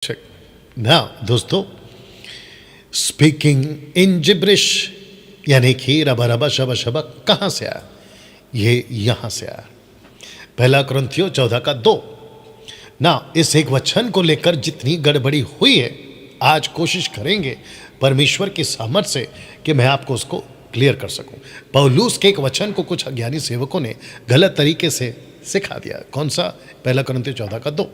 Check. Now, दोस्तों, speaking in gibberish यानी कि रबा रबा शबा शबा कहाँ से आया? ये यहाँ से आया। पहला कुरिन्थियों 14:2। ना इस एक वचन को लेकर जितनी गड़बड़ी हुई है, आज कोशिश करेंगे परमेश्वर की सामर्थ्य से कि मैं आपको उसको क्लियर कर सकूं। पौलुस के एक वचन को कुछ अज्ञानी सेवकों ने गलत तरीके से सिखा दिया। कौन सा? पहला कुरिन्थियों 14:2।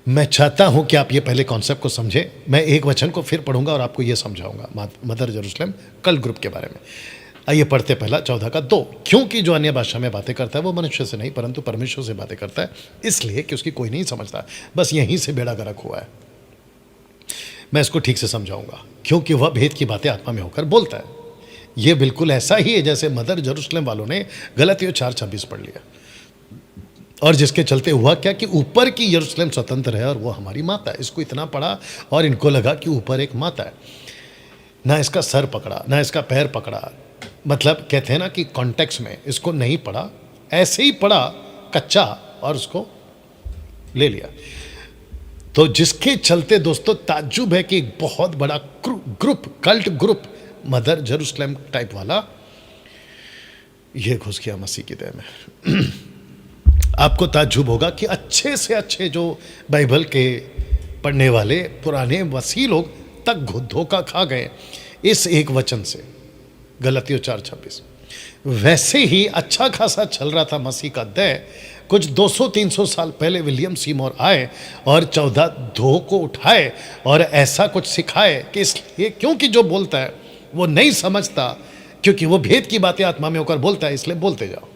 मैं चाहता हूं कि आप ये पहले कॉन्सेप्ट को समझें। मैं एक वचन को फिर पढ़ूंगा और आपको ये समझाऊंगा मदर जेरूशलेम कल्ट ग्रुप के बारे में। आइए पढ़ते पहला 14:2। क्योंकि जो अन्य भाषा में बातें करता है वो मनुष्य से नहीं परंतु परमेश्वर से बातें करता है, इसलिए कि उसकी कोई नहीं समझता, बस यहीं से बेड़ा गर्क हुआ है। मैं इसको ठीक से समझाऊंगा। क्योंकि वह भेद की बातें आत्मा में होकर बोलता है। यह बिल्कुल ऐसा ही है जैसे मदर जेरूशलेम वालों ने गलतियों 4:26 पढ़ लिया, और जिसके चलते हुआ क्या कि ऊपर की यरूशलेम स्वतंत्र है और वो हमारी माता है। इसको इतना पढ़ा और इनको लगा कि ऊपर एक माता है। ना इसका सर पकड़ा ना इसका पैर पकड़ा, मतलब कहते हैं ना कि कॉन्टेक्स्ट में इसको नहीं पढ़ा, ऐसे ही पढ़ा कच्चा और उसको ले लिया। तो जिसके चलते दोस्तों ताज्जुब है कि एक बहुत बड़ा group, cult group, mother Jerusalem type वाला, ये घुस गया मसीह की देह में। आपको ताज्जुब होगा कि अच्छे से अच्छे जो बाइबल के पढ़ने वाले पुराने वसी लोग तक धोखा खा गए इस एक वचन से, गलतियों 4:26। वैसे ही अच्छा खासा चल रहा था मसीह का देह। कुछ 200-300 साल पहले विलियम सीमोर आए और 14 को उठाए और ऐसा कुछ सिखाए कि इसलिए क्योंकि जो बोलता है वो नहीं समझता, क्योंकि वो भेद की बातें आत्मा में होकर बोलता है, इसलिए बोलते जाओ।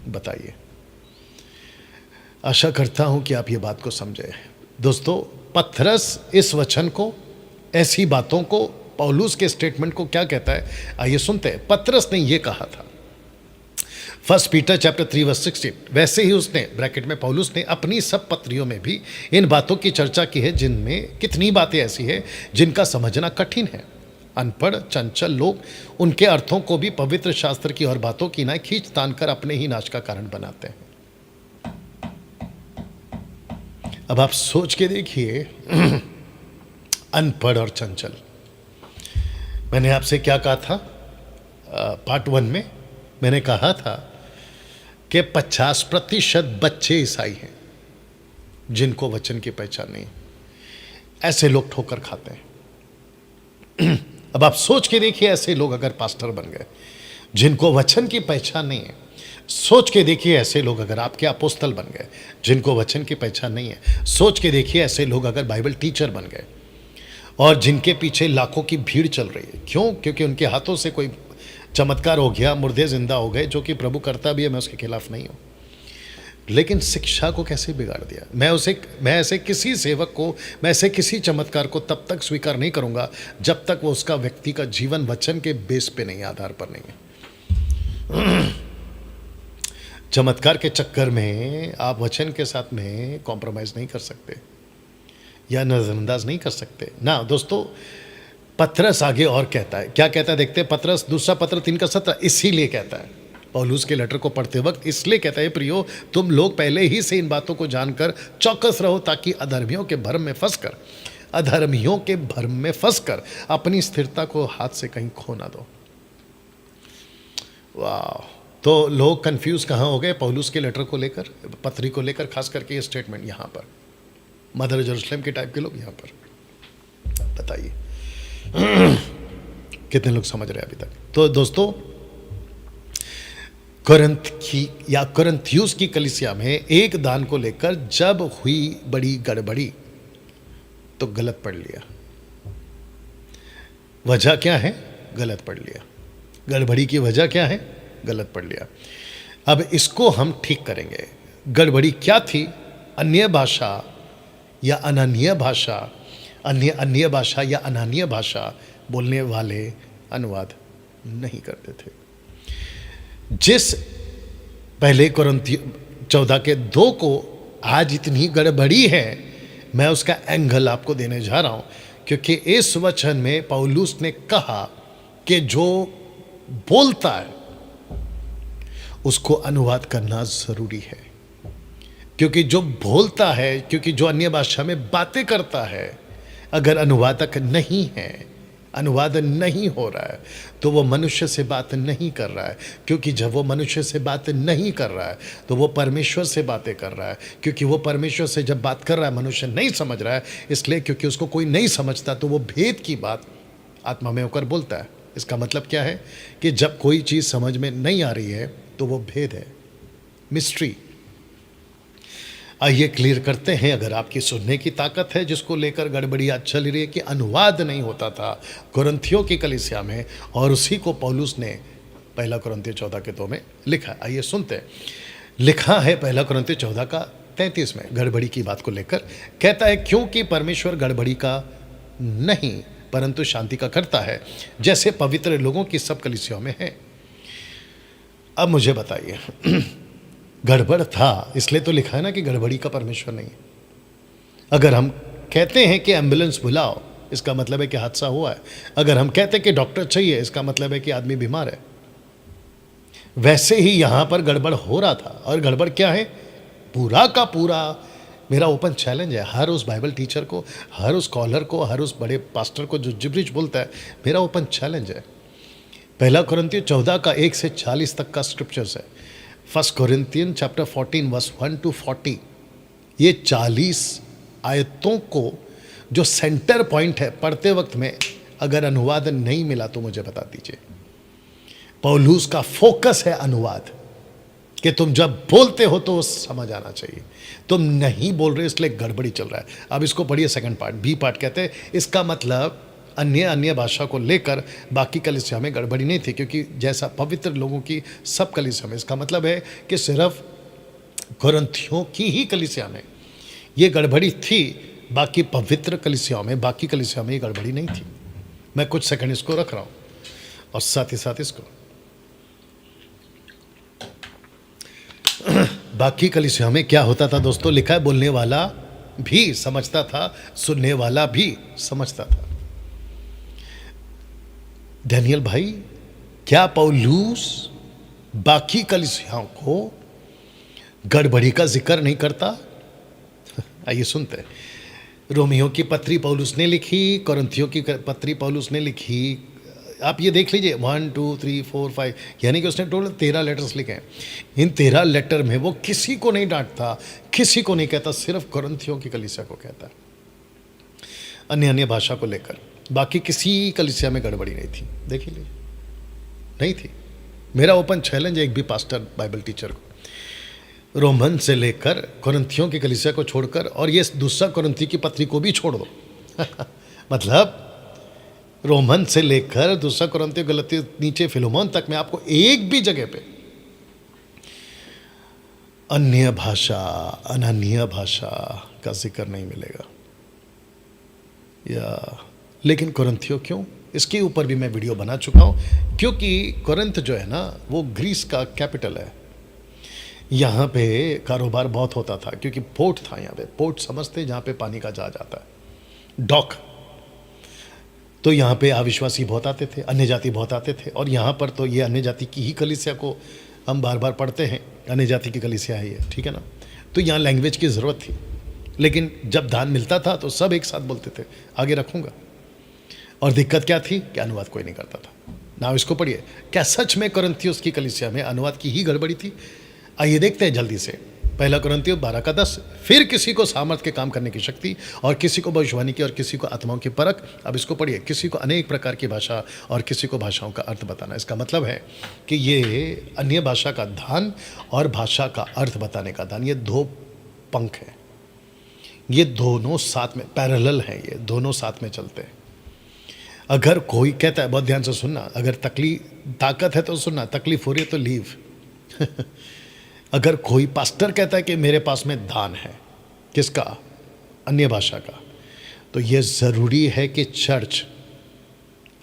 बताइए, आशा करता हूं कि आप ये बात को समझे। दोस्तों, पतरस इस वचन को, ऐसी बातों को, पौलुस के स्टेटमेंट को क्या कहता है, आइए सुनते हैं। पतरस ने ये कहा था 1 पीटर चैप्टर 3:16। वैसे ही उसने ब्रैकेट में पौलुस ने अपनी सब पत्रियों में भी इन बातों की चर्चा की है, जिनमें कितनी बातें ऐसी है जिनका समझना कठिन है। अनपढ़ चंचल लोग उनके अर्थों को भी पवित्र शास्त्र की और बातों की ना खींच तान कर अपने ही नाश का कारण बनाते हैं। अब आप सोच के देखिए, अनपढ़ और चंचल। मैंने आपसे क्या कहा था पार्ट 1 में? मैंने कहा था कि 50% बच्चे ईसाई हैं जिनको वचन की पहचान नहीं। ऐसे लोग ठोकर खाते हैं। अब आप सोच के देखिए, ऐसे लोग अगर पास्टर बन गए जिनको वचन की पहचान नहीं है, सोच के देखिए ऐसे लोग अगर आपके अपोस्तल बन गए जिनको वचन की पहचान नहीं है, सोच के देखिए ऐसे लोग अगर बाइबल टीचर बन गए और जिनके पीछे लाखों की भीड़ चल रही है। क्यों? क्योंकि उनके हाथों से कोई चमत्कार हो गया, मुर्दे जिंदा हो गए, जो कि प्रभु करता भी है, मैं उसके खिलाफ नहीं हूं। लेकिन शिक्षा को कैसे बिगाड़ दिया। मैं ऐसे किसी सेवक को, मैं ऐसे किसी चमत्कार को तब तक स्वीकार नहीं करूंगा जब तक वो उसका व्यक्ति का जीवन वचन के बेस पे नहीं, आधार पर नहीं है। चमत्कार के चक्कर में आप वचन के साथ में कॉम्प्रोमाइज नहीं कर सकते या नजरअंदाज नहीं कर सकते ना। दोस्तों, पतरस आगे और कहता है, क्या कहता है देखते हैं। पतरस दूसरा पत्र 3:17 इसीलिए कहता है, पौलुस के लेटर को पढ़ते वक्त इसलिए कहता है, प्रियो तुम लोग पहले ही से इन बातों को जानकर चौकस रहो, ताकि अधर्मियों के भ्रम में फंसकर अपनी स्थिरता को हाथ से कहीं खो ना दो। वाह! तो लोग कंफ्यूज कहाँ हो गए पौलुस के लेटर को लेकर, पत्री को लेकर, खास करके ये स्टेटमेंट यहाँ पर, मदर जेरूशलेम के टाइप के लोग यहाँ पर। बताइए कितने लोग समझ रहे हैं अभी तक? तो दोस्तों, कुरिन्थ की या कुरिन्थियुस की कलीसिया में एक दान को लेकर जब हुई बड़ी गड़बड़ी तो गलत पढ़ लिया। वजह क्या है? गलत पढ़ लिया। गड़बड़ी की वजह क्या है? गलत पढ़ लिया। अब इसको हम ठीक करेंगे। गड़बड़ी क्या थी? अन्य भाषा या अनन्य भाषा, अन्य भाषा या अनन्य भाषा बोलने वाले अनुवाद नहीं करते थे। जिस पहले कुरिन्थियों 14:2 को आज इतनी गड़बड़ी है, मैं उसका एंगल आपको देने जा रहा हूं, क्योंकि इस वचन में पौलुस ने कहा कि जो बोलता है उसको अनुवाद करना जरूरी है। क्योंकि जो बोलता है, क्योंकि जो अन्य भाषा में बातें करता है, अगर अनुवादक नहीं है, अनुवाद नहीं हो रहा है, तो वो मनुष्य से बात नहीं कर रहा है। क्योंकि जब वो मनुष्य से बात नहीं कर रहा है तो वो परमेश्वर से बातें कर रहा है। क्योंकि वो परमेश्वर से जब बात कर रहा है, मनुष्य नहीं समझ रहा है, इसलिए क्योंकि उसको कोई नहीं समझता, तो वो भेद की बात आत्मा में होकर बोलता है। इसका मतलब क्या है कि जब कोई चीज़ समझ में नहीं आ रही है तो वो भेद है, मिस्ट्री। आइए क्लियर करते हैं। अगर आपकी सुनने की ताकत है, जिसको लेकर गड़बड़ी आज चल रही है कि अनुवाद नहीं होता था कुरिन्थियों की कलीसिया में, और उसी को पौलुस ने पहला कुरिन्थियों 14 के 2 में लिखा। आइए सुनते हैं। लिखा है पहला कुरिन्थियों 14 का 33 में, गड़बड़ी की बात को लेकर कहता है, क्योंकि परमेश्वर गड़बड़ी का नहीं परंतु शांति का करता है, जैसे पवित्र लोगों की सब कलीसियाओं में है। अब मुझे बताइए, गड़बड़ था इसलिए तो लिखा है ना कि गड़बड़ी का परमेश्वर नहीं है। अगर हम कहते हैं कि एम्बुलेंस बुलाओ, इसका मतलब है कि हादसा हुआ है। अगर हम कहते हैं कि डॉक्टर चाहिए, इसका मतलब है कि आदमी बीमार है। वैसे ही यहां पर गड़बड़ हो रहा था। और गड़बड़ क्या है? पूरा का पूरा मेरा ओपन चैलेंज है हर उस बाइबल टीचर को, हर उस स्कॉलर को, हर उस बड़े पास्टर को जो जिब्रिश बोलता है, मेरा ओपन चैलेंज है। पहला कुरिन्थियों 14 का 1 से 40 तक का स्क्रिप्चर्स है। First Corinthian chapter 14 verse 1 to 40, ये 40 आयतों को जो सेंटर पॉइंट है पढ़ते वक्त में, अगर अनुवाद नहीं मिला तो मुझे बता दीजिए। पौलुस का फोकस है अनुवाद, कि तुम जब बोलते हो तो समझ आना चाहिए। तुम नहीं बोल रहे इसलिए गड़बड़ी चल रहा है। अब इसको पढ़िए सेकंड पार्ट, बी पार्ट कहते हैं। इसका मतलब अन्य भाषा को लेकर बाकी कलीसिया में गड़बड़ी नहीं थी, क्योंकि जैसा पवित्र लोगों की सब कलीसिया में, इसका मतलब है कि सिर्फ कुरिन्थियों की ही कलीसिया में ये गड़बड़ी थी, बाकी पवित्र कलीसियाओं में, बाकी कलीसिया में ये गड़बड़ी नहीं थी। मैं कुछ सेकंड इसको रख रहा हूँ और साथ ही साथ इसको बाकी कलीसिया में क्या होता था दोस्तों? लिखा है, बोलने वाला भी समझता था, सुनने वाला भी समझता था। डैनियल भाई, क्या पौलुस बाकी कलीसियाओं को गड़बड़ी का जिक्र नहीं करता? आइए सुनते हैं। रोमियो की पत्री पौलुस ने लिखी, कुरिन्थियों की पत्री पौलुस ने लिखी। आप ये देख लीजिए, 1 2 3 4 5, यानी कि उसने टोटल 13 लेटर्स लिखे हैं। इन 13 लेटर में वो किसी को नहीं डांटता, किसी को नहीं कहता, सिर्फ कुरिन्थियों की कलीसिया को कहता है अन्य भाषा को लेकर। बाकी किसी कलीसिया में गड़बड़ी नहीं थी। देख लीजिए, नहीं थी। मेरा ओपन चैलेंज है एक भी पास्टर बाइबल टीचर को, रोमन से लेकर कुरिन्थियों की कलीसिया को छोड़कर, और ये दूसरा कुरिन्थी की पत्री को भी छोड़ दो मतलब रोमन से लेकर दूसरा कुरिन्थियों, गलतियों, नीचे फिलोमोन तक में आपको एक भी जगह पे अन्य भाषा, अनन्य भाषा का जिक्र नहीं मिलेगा। या लेकिन कुरिन्थियों क्यों? इसके ऊपर भी मैं वीडियो बना चुका हूँ, क्योंकि कुरिन्थ जो है ना, वो ग्रीस का कैपिटल है। यहाँ पे कारोबार बहुत होता था, क्योंकि पोर्ट था यहाँ पे। पोर्ट समझते जहाँ पे पानी का जहाज आता है, डॉक। तो यहाँ पे अविश्वासी बहुत आते थे, अन्य जाति बहुत आते थे। और यहाँ पर तो ये अन्य जाति की ही कलीसिया को हम बार बार पढ़ते हैं, अन्य जाति की कलीसिया है ये, ठीक है ना। तो यहाँ लैंग्वेज की ज़रूरत थी, लेकिन जब दान मिलता था तो सब एक साथ बोलते थे, आगे रखूँगा। और दिक्कत क्या थी कि अनुवाद कोई नहीं करता था ना। इसको पढ़िए, क्या सच में कुरिन्थियों की कलीसिया में अनुवाद की ही गड़बड़ी थी? आइए देखते हैं जल्दी से। पहला कुरिन्थियों 12 का 10, फिर किसी को सामर्थ के काम करने की शक्ति, और किसी को भविष्यवाणी की, और किसी को आत्माओं की परख। अब इसको पढ़िए, किसी को अनेक प्रकार की भाषा, और किसी को भाषाओं का अर्थ बताना। इसका मतलब है कि ये अन्य भाषा का दान और भाषा का अर्थ बताने का दान, ये दो पंख हैं, ये दोनों साथ में पैरेलल हैं, ये दोनों साथ में चलते हैं। अगर कोई कहता है, बहुत ध्यान से सुनना, अगर ताकत है तो सुनना, तकलीफ हो रही है तो लीव अगर कोई पास्टर कहता है कि मेरे पास में दान है, किसका? अन्य भाषा का, तो ये ज़रूरी है कि चर्च,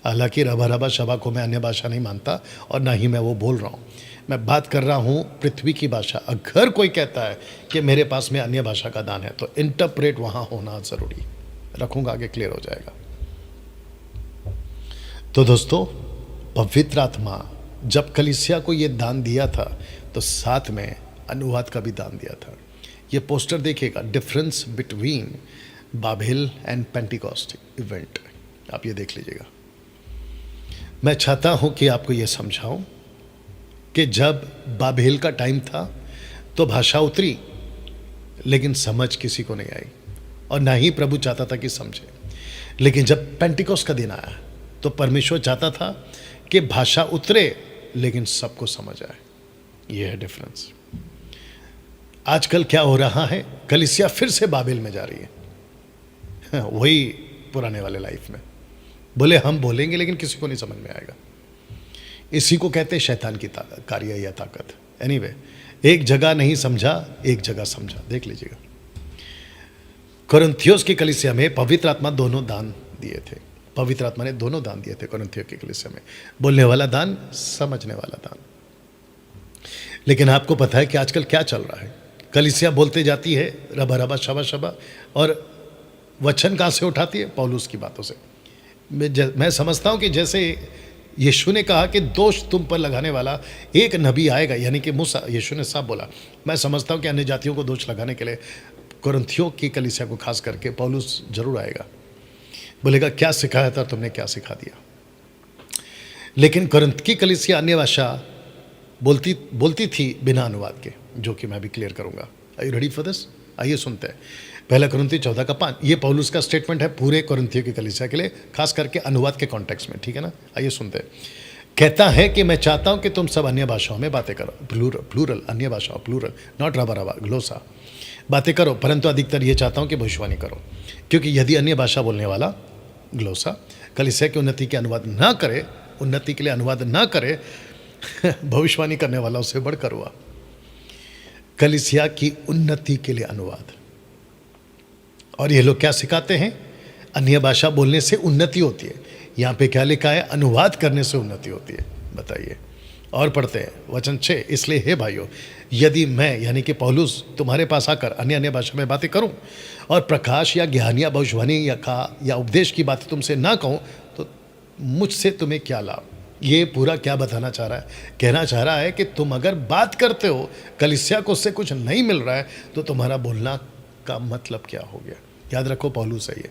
हालांकि रबा शबा को मैं अन्य भाषा नहीं मानता और ना ही मैं वो बोल रहा हूँ, मैं बात कर रहा हूँ पृथ्वी की भाषा। अगर कोई कहता है कि मेरे पास में अन्य भाषा का दान है, तो इंटरप्रेट वहाँ होना ज़रूरी। रखूँगा, आगे क्लियर हो जाएगा। तो दोस्तों, पवित्र आत्मा जब कलीसिया को ये दान दिया था, तो साथ में अनुवाद का भी दान दिया था। ये पोस्टर देखिएगा, difference between Babel and Pentecost event, आप ये देख लीजिएगा। मैं चाहता हूं कि आपको ये समझाऊं कि जब बाबेल का टाइम था तो भाषा उतरी, लेकिन समझ किसी को नहीं आई, और ना ही प्रभु चाहता था कि समझे। लेकिन जब पेंटिकॉस्ट का दिन आया तो परमेश्वर चाहता था कि भाषा उतरे लेकिन सबको समझ आए। ये है डिफरेंस। आजकल क्या हो रहा है, कलीसिया फिर से बाबेल में जा रही है, वही पुराने वाले लाइफ में। बोले हम बोलेंगे लेकिन किसी को नहीं समझ में आएगा। इसी को कहते हैं शैतान की कार्य या ताकत। एनीवे, एक जगह नहीं समझा, एक जगह समझा। देख लीजिएगा, कोरिन्थियोस की कलीसिया में पवित्र आत्मा दोनों दान दिए थे। पवित्र आत्मा ने दोनों दान दिए थे कोरिन्थियों की कलीसिया में, बोलने वाला दान, समझने वाला दान। लेकिन आपको पता है कि आजकल क्या चल रहा है, कलीसिया बोलते जाती है रबा रबा शबा शबा, और वचन कहाँ से उठाती है? पौलुस की बातों से। मैं समझता हूँ कि जैसे यीशु ने कहा कि दोष तुम पर लगाने वाला एक नबी आएगा, यानी कि मूसा, यीशु ने साफ बोला। मैं समझता हूँ कि अन्य जातियों को दोष लगाने के लिए कोरिन्थियों की कलीसिया को खास करके पौलुस जरूर आएगा, बोलेगा क्या सिखाया था तुमने, क्या सिखा दिया। लेकिन कोरिन्थ की कलीसिया अन्य भाषा बोलती थी बिना अनुवाद के, जो कि मैं भी क्लियर करूंगा। Are you ready for this? आइए सुनते हैं। पहला कोरिन्थियों 14:5, ये पौलुस का स्टेटमेंट है पूरे कोरिन्थियों की कलीसिया के लिए, खास करके अनुवाद के कॉन्टेक्स्ट में, ठीक है ना। आइए सुनते हैं। कहता है कि मैं चाहता हूं कि तुम सब अन्य भाषाओं में बातें करो, प्लूरल, अन्य भाषाओं, प्लूरल, नॉट रबा रबा, ग्लोसा, बातें करो, परंतु अधिकतर ये चाहता हूं कि भविष्यवाणी करो, क्योंकि यदि अन्य भाषा बोलने वाला, ग्लोसा, कलीसिया की उन्नति के अनुवाद ना करे, उन्नति के लिए अनुवाद ना करे, भविष्यवाणी करने वाला उससे बढ़कर हुआ। कलीसिया की उन्नति के लिए अनुवाद। और ये लोग क्या सिखाते हैं? अन्य भाषा बोलने से उन्नति होती है। यहाँ पे क्या लिखा है? अनुवाद करने से उन्नति होती है। बताइए। और पढ़ते हैं वचन 6, इसलिए हे भाइयों, यदि मैं यानी कि पौलुस तुम्हारे पास आकर अन्य भाषा में बातें करूं और प्रकाश या ज्ञान या भविष्यवाणी या उपदेश की बातें तुमसे ना कहूं, तो मुझसे तुम्हें क्या लाभ? ये पूरा क्या बताना चाह रहा है? कहना चाह रहा है कि तुम अगर बात करते हो, कलीसिया को उससे कुछ नहीं मिल रहा है, तो तुम्हारा बोलना का मतलब क्या हो गया? याद रखो, पौलुस है ये।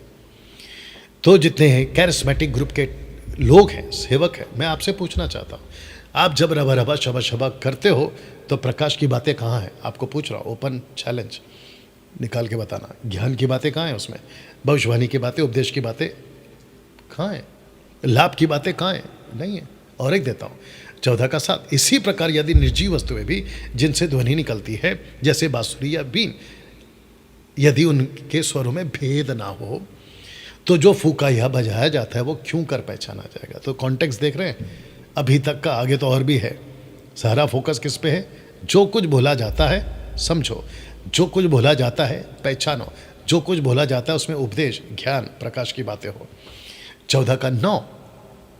तो जितने हैं कैरिस्मेटिक ग्रुप के लोग हैं, सेवक हैं, मैं आपसे पूछना चाहता हूँ, आप जब रबा रबा शबा शबा करते हो तो प्रकाश की बातें कहाँ हैं? आपको पूछ रहा हूँ, ओपन चैलेंज, निकाल के बताना। ज्ञान की बातें कहाँ हैं उसमें? भविष्यवाणी की बातें, उपदेश की बातें कहाँ हैं? लाभ की बातें कहाँ हैं? नहीं है। और एक देता हूँ 14:7, इसी प्रकार यदि निर्जीव वस्तुएं भी जिनसे ध्वनि निकलती है, जैसे बांसुरी या बीन, यदि उनके स्वरों में भेद ना हो, तो जो फूका या बजाया जाता है वो क्यों कर पहचाना जाएगा? तो कॉन्टेक्स्ट देख रहे हैं अभी तक का, आगे तो और भी है। सारा फोकस किस पे है? जो कुछ बोला जाता है समझो, जो कुछ बोला जाता है पहचानो, जो कुछ बोला जाता है उसमें उपदेश, ज्ञान, प्रकाश की बातें हो। 14:9,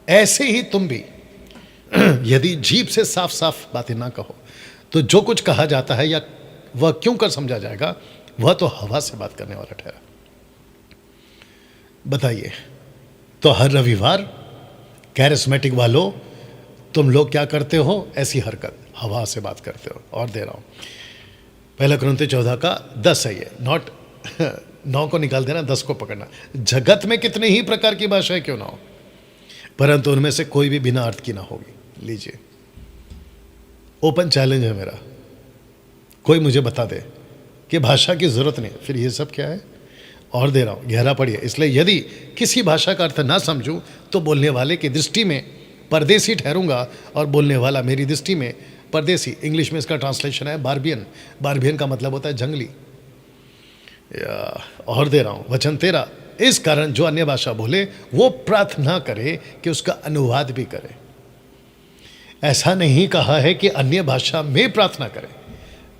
ऐसे ही तुम भी यदि जीभ से साफ साफ बातें ना कहो, तो जो कुछ कहा जाता है या वह क्यों कर समझा जाएगा, वह तो हवा से बात करने वाला ठहरा। बताइए। तो हर रविवार कैरिस्मेटिक वालों, तुम लोग क्या करते हो? ऐसी हरकत, हवा से बात करते हो। और दे रहा हूं, पहला कोरिन्थियों 14:10 है ये, नॉट 9 को निकाल देना, 10 को पकड़ना। जगत में कितने ही प्रकार की भाषाएं क्यों ना हो, परंतु उनमें से कोई भी बिना अर्थ की ना होगी। लीजिए, ओपन चैलेंज है मेरा, कोई मुझे बता दे कि भाषा की जरूरत नहीं, फिर ये सब क्या है? और दे रहा हूं, गहरा पढ़िए। इसलिए यदि किसी भाषा का अर्थ ना समझूं तो बोलने वाले की दृष्टि में परदेसी ठहरूंगा, और बोलने वाला मेरी दृष्टि में परदेसी। इंग्लिश में इसका ट्रांसलेशन है बार्बियन। बार्बियन का मतलब होता है जंगली। और दे रहा हूं, वचन 13, इस कारण जो अन्य भाषा बोले वो प्रार्थना करे कि उसका अनुवाद भी करे। ऐसा नहीं कहा है कि अन्य भाषा में प्रार्थना करे,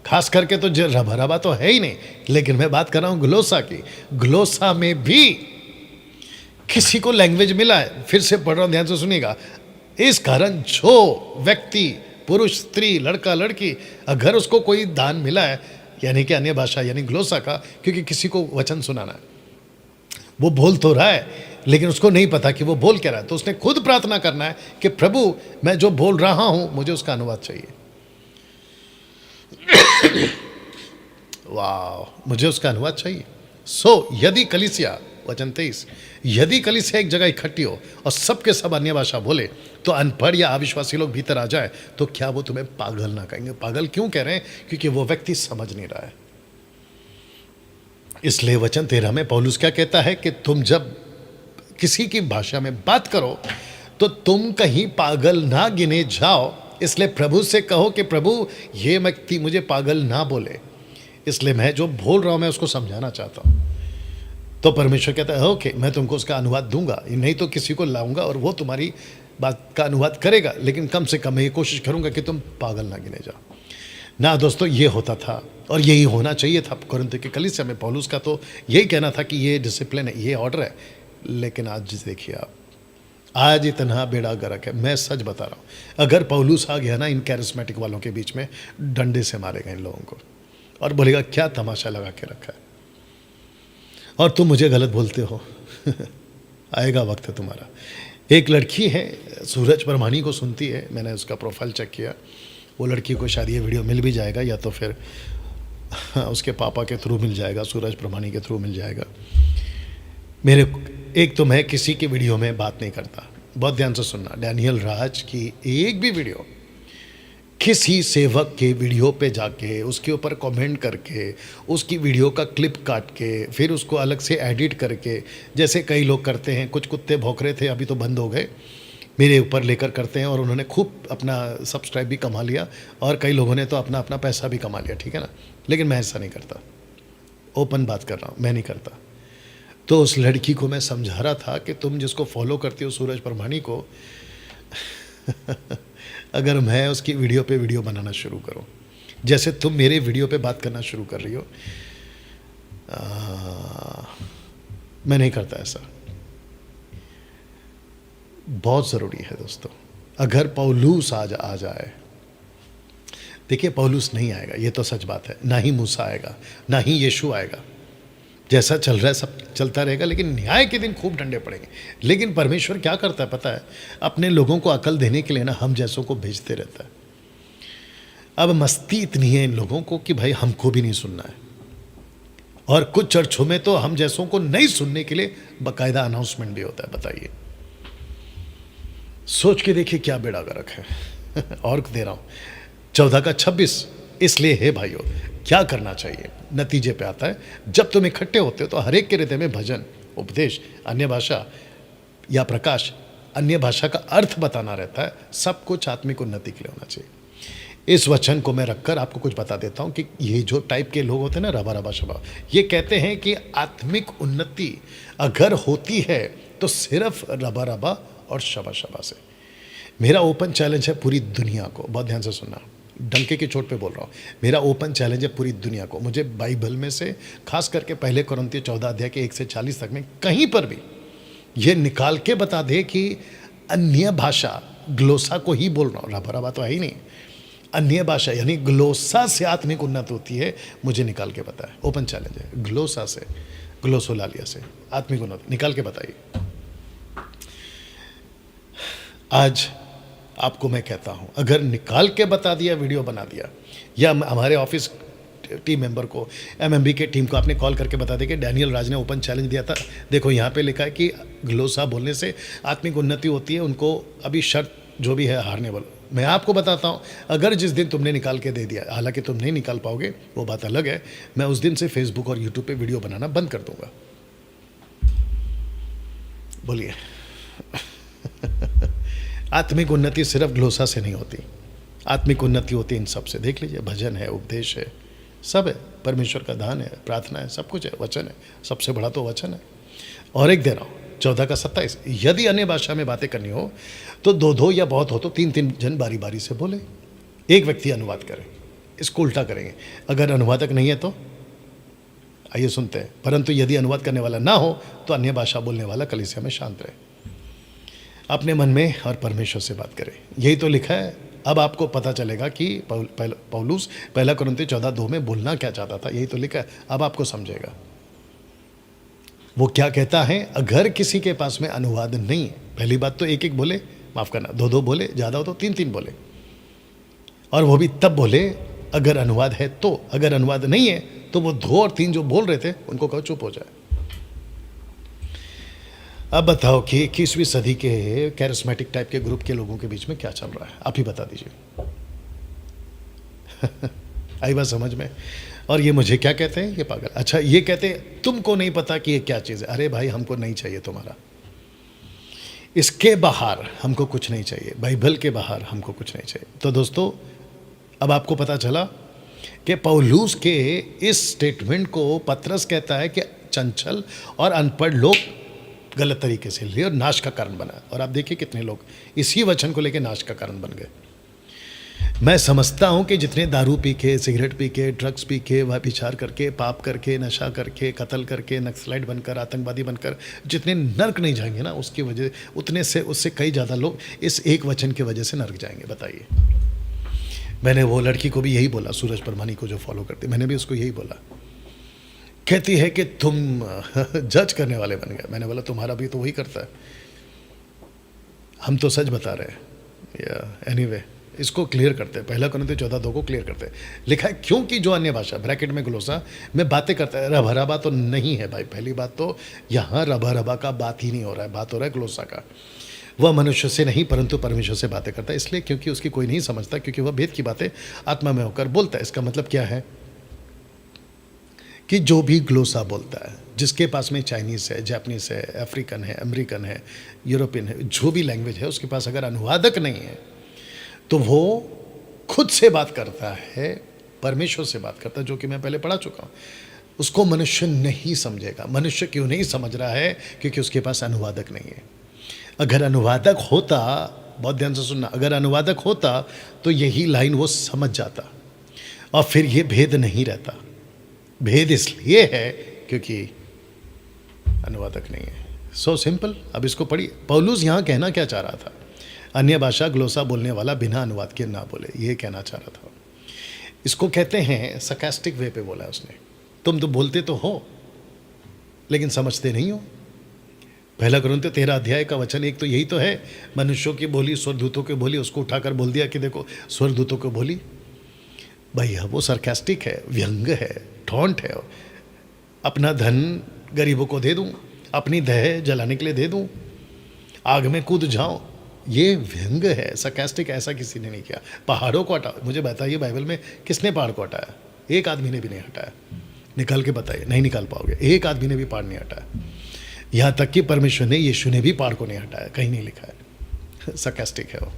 खास करके तो रबा रबा तो है ही नहीं, लेकिन मैं बात कर रहा हूं ग्लोसा की। ग्लोसा में भी किसी को लैंग्वेज मिला है, फिर से पढ़ रहा हूं, ध्यान से सुनिएगा। इस कारण जो व्यक्ति, पुरुष, स्त्री, लड़का, लड़की, अगर उसको कोई दान मिला है, यानी कि अन्य भाषा यानी ग्लोसा का, क्योंकि किसी को वचन सुनाना है, वो बोल तो रहा है लेकिन उसको नहीं पता कि वो बोल क्या रहा है, तो उसने खुद प्रार्थना करना है कि प्रभु मैं जो बोल रहा हूं मुझे उसका अनुवाद चाहिए। वाह, मुझे उसका अनुवाद चाहिए। सो यदि कलीसिया, वचन 23, यदि कलीसिया एक जगह इकट्ठी हो और सबके सब अन्य भाषा बोले तो अनपढ़ या अविश्वासी लोग भीतर आ जाए तो क्या वो तुम्हें पागल ना कहेंगे? पागल क्यों कह रहे हैं? क्योंकि वो व्यक्ति समझ नहीं रहा है। इसलिए वचन 13 में पौलुस क्या कहता है कि तुम जब किसी की भाषा में बात करो तो तुम कहीं पागल ना गिने जाओ। इसलिए प्रभु से कहो कि प्रभु, ये व्यक्ति मुझे पागल ना बोले, इसलिए मैं जो बोल रहा हूं मैं उसको समझाना चाहता हूं। तो परमेश्वर कहता है ओके, मैं तुमको उसका अनुवाद दूंगा, नहीं तो किसी को लाऊंगा और वो तुम्हारी बात का अनुवाद करेगा, लेकिन कम से कम मैं ये कोशिश करूंगा कि तुम पागल ना गिने जाओ ना। दोस्तों, ये होता था और यही होना चाहिए था कोरिन्थ की कलीसिया में। पौलुस का तो यही कहना था कि ये डिसिप्लिन है, ये ऑर्डर है। लेकिन आज देखिए आप, आज इतना बेड़ा गर्क है। मैं सच बता रहा हूँ, अगर पौलुस आ गया ना इन कैरिस्मेटिक वालों के बीच में, डंडे से मारेगा इन लोगों को और बोलेगा क्या तमाशा लगा के रखा है और तुम मुझे गलत बोलते हो। आएगा वक्त है तुम्हारा। एक लड़की है, सूरज परमानी को सुनती है, मैंने उसका प्रोफाइल चेक किया। वो लड़की को शायद ये वीडियो मिल भी जाएगा या तो फिर उसके पापा के थ्रू मिल जाएगा, सूरज परमानी के थ्रू मिल जाएगा। मेरे एक तो मैं किसी की वीडियो में बात नहीं करता, बहुत ध्यान से सुनना। डैनियल राज की एक भी वीडियो, किसी सेवक के वीडियो पे जाके उसके ऊपर कमेंट करके उसकी वीडियो का क्लिप काट के फिर उसको अलग से एडिट करके, जैसे कई लोग करते हैं, कुछ कुत्ते भौंक रहे थे, अभी तो बंद हो गए, मेरे ऊपर लेकर करते हैं और उन्होंने खूब अपना सब्सक्राइब भी कमा लिया और कई लोगों ने तो अपना अपना पैसा भी कमा लिया, ठीक है ना। लेकिन मैं ऐसा नहीं करता, ओपन बात कर रहा हूँ, मैं नहीं करता। तो उस लड़की को मैं समझा रहा था कि तुम जिसको फॉलो करती हो, सूरज परमानी को, अगर मैं उसकी वीडियो पे वीडियो बनाना शुरू करूं, जैसे तुम मेरे वीडियो पे बात करना शुरू कर रही हो, मैं नहीं करता ऐसा। बहुत ज़रूरी है दोस्तों, अगर पौलुस आ जाए, देखिए पौलुस नहीं आएगा, ये तो सच बात है, ना ही मूसा आएगा, ना ही यीशु आएगा। जैसा चल रहा है सब चलता रहेगा, लेकिन न्याय के दिन खूब डंडे पड़ेंगे। लेकिन परमेश्वर क्या करता है पता है? अपने लोगों को अकल देने के लिए ना हम जैसों को भेजते रहता है। अब मस्ती इतनी है इन लोगों को कि भाई हमको भी नहीं सुनना है, और कुछ चर्चों में तो हम जैसों को नहीं सुनने के लिए बाकायदा अनाउंसमेंट भी होता है। बताइए, सोच के देखिए क्या बेड़ा गर्क है। और दे रहा हूं 14 का 26। इसलिए हे भाइयों, क्या करना चाहिए? नतीजे पे आता है, जब तुम इकट्ठे होते हो तो हर एक के हृदय में भजन, उपदेश, अन्य भाषा या प्रकाश, अन्य भाषा का अर्थ बताना रहता है। सब कुछ आत्मिक उन्नति के लिए होना चाहिए। इस वचन को मैं रखकर आपको कुछ बता देता हूं कि ये जो टाइप के लोग होते हैं ना, रबा रबा शबा, ये कहते हैं कि आत्मिक उन्नति अगर होती है तो सिर्फ रबा रबा और शबा शबा से। मेरा ओपन चैलेंज है पूरी दुनिया को, बहुत ध्यान से सुनना, डंके की चोट पे बोल रहा हूँ, मेरा ओपन चैलेंज है पूरी दुनिया को। मुझे बाइबल में से खास करके पहले कोरिन्थियों 14 अध्याय के 1 से 40 तक में कहीं पर भी ये निकाल के बता दे कि अन्य भाषा, ग्लोसा को ही बोल रहा हूँ, रबा रबा तो है ही नहीं, अन्य भाषा यानी ग्लोसा से आत्मिक उन्नति होती है, मुझे निकाल के बताए। ओपन चैलेंज है, ग्लोसा से, ग्लोसोलालिया से आत्मिक उन्नति निकाल के बताइए। आज आपको मैं कहता हूं, अगर निकाल के बता दिया, वीडियो बना दिया, या हमारे ऑफिस टीम मेंबर को, एमएमबी के टीम को आपने कॉल करके बता दें कि डैनियल राज ने ओपन चैलेंज दिया था, देखो यहाँ पे लिखा है कि ग्लोसा बोलने से आत्मिक उन्नति होती है, उनको अभी शर्त जो भी है हारने वाला। मैं आपको बताता हूँ, अगर जिस दिन तुमने निकाल के दे दिया, हालांकि तुम नहीं निकाल पाओगे, वो बात अलग है, मैं उस दिन से फेसबुक और यूट्यूब पे वीडियो बनाना बंद कर दूंगा। बोलिए। आत्मिक उन्नति सिर्फ ग्लोसा से नहीं होती, आत्मिक उन्नति होती इन सब से। देख लीजिए, भजन है, उपदेश है, सब है, परमेश्वर का दान है, प्रार्थना है, सब कुछ है, वचन है, सबसे बड़ा तो वचन है। और एक दे रहा हूँ 14 का 27, यदि अन्य भाषा में बातें करनी हो तो 2-2 या बहुत हो तो 3-3 जन बारी बारी से बोले, एक व्यक्ति अनुवाद करे। इसको उल्टा करेंगे, अगर अनुवादक नहीं है तो आइए सुनते हैं, परंतु यदि अनुवाद करने वाला ना हो तो अन्य भाषा बोलने वाला कलीसिया में शांत रहे, अपने मन में और परमेश्वर से बात करें। यही तो लिखा है। अब आपको पता चलेगा कि पौलुस 1 कोरिन्थियों 14:2 में बोलना क्या चाहता था, यही तो लिखा है। अब आपको समझेगा वो क्या कहता है। अगर किसी के पास में अनुवाद नहीं है, पहली बात तो 1-1 बोले, माफ़ करना 2-2 बोले, ज़्यादा हो तो 3-3 बोले, और वो भी तब बोले अगर अनुवाद है तो। अगर अनुवाद नहीं है तो वो 2 और 3 जो बोल रहे थे उनको कहो चुप हो जाए। अब बताओ कि 21वीं सदी के कैरिस्मेटिक टाइप के ग्रुप के लोगों के बीच में क्या चल रहा है, आप ही बता दीजिए। आई बात समझ में? और ये मुझे क्या कहते हैं, ये पागल। अच्छा, ये कहते हैं तुमको नहीं पता कि ये क्या चीज़ है। अरे भाई, हमको नहीं चाहिए तुम्हारा, इसके बाहर हमको कुछ नहीं चाहिए, बाइबल के बाहर हमको कुछ नहीं चाहिए। तो दोस्तों, अब आपको पता चला कि पौलुस के इस स्टेटमेंट को पतरस कहता है कि चंचल और अनपढ़ लोग गलत तरीके से लिए और नाश का कारण बना। और आप देखिए कितने लोग इसी वचन को लेकर नाश का कारण बन गए। मैं समझता हूँ कि जितने दारू पी के, सिगरेट पी के, ड्रग्स पी के, व्यभिचार करके, पाप करके, नशा करके, कत्ल करके, नक्सलाइट बनकर, आतंकवादी बनकर जितने नर्क नहीं जाएंगे ना, उसकी वजह उतने से उससे कई ज़्यादा लोग इस एक वचन की वजह से नर्क जाएंगे। बताइए। मैंने वो लड़की को भी यही बोला, सूरज परमानी को जो फॉलो करती, मैंने भी उसको यही बोला। कहती है कि तुम जज करने वाले बन गए। मैंने बोला तुम्हारा भी तो वही करता है, हम तो सच बता रहे हैं। या एनीवे, इसको क्लियर करते हैं। 1 कुरिन्थियों 14:2 को क्लियर करते हैं। लिखा है क्योंकि जो अन्य भाषा, ब्रैकेट में ग्लोसा में बातें करता है, रबा तो नहीं है भाई। पहली बात तो यहाँ रबा का बात ही नहीं हो रहा है, बात हो रहा है ग्लोसा का। वह मनुष्य से नहीं परंतु परमेश्वर से बातें करता है, इसलिए क्योंकि उसकी कोई नहीं समझता, क्योंकि वह भेद की बातें आत्मा में होकर बोलता है। इसका मतलब क्या है कि जो भी ग्लोसा बोलता है, जिसके पास में चाइनीज़ है, जापानीज़ है, अफ्रीकन है, अमेरिकन है, यूरोपियन है, जो भी लैंग्वेज है, उसके पास अगर अनुवादक नहीं है तो वो खुद से बात करता है, परमेश्वर से बात करता है, जो कि मैं पहले पढ़ा चुका हूँ। उसको मनुष्य नहीं समझेगा। मनुष्य क्यों नहीं समझ रहा है? क्योंकि उसके पास अनुवादक नहीं है। अगर अनुवादक होता, बहुत ध्यान से सुनना, अगर अनुवादक होता तो यही लाइन वो समझ जाता और फिर ये भेद नहीं रहता। भेद इसलिए है क्योंकि अनुवादक नहीं है। So simple. अब इसको पढ़िए, पौलुस यहाँ कहना क्या चाह रहा था? अन्य भाषा ग्लोसा बोलने वाला बिना अनुवाद के ना बोले, ये कहना चाह रहा था। इसको कहते हैं सरकास्टिक वे पे बोला उसने। तुम तो बोलते तो हो लेकिन समझते नहीं हो। 1 कुरिन्थियों 13 का वचन एक तो यही तो है, मनुष्यों की बोली, स्वर्गदूतों की बोली, उसको उठाकर बोल दिया कि देखो स्वर्गदूतों की बोली। भैया वो सरकास्टिक है, व्यंग है, ठोंट है। अपना धन गरीबों को दे दूं, अपनी दह जलाने के लिए दे दूं, आग में कूद जाऊं, ये व्यंग है, सरकास्टिक। ऐसा किसी ने नहीं किया। पहाड़ों को हटाओ, मुझे बताइए बाइबल में किसने पहाड़ को हटाया? एक आदमी ने भी नहीं हटाया। निकाल के बताइए, नहीं निकाल पाओगे। एक आदमी ने भी पहाड़ नहीं हटाया। यहाँ तक कि परमेश्वर ने, यीशु ने भी पहाड़ को नहीं हटाया, कहीं नहीं लिखा है। सरकास्टिक है वो।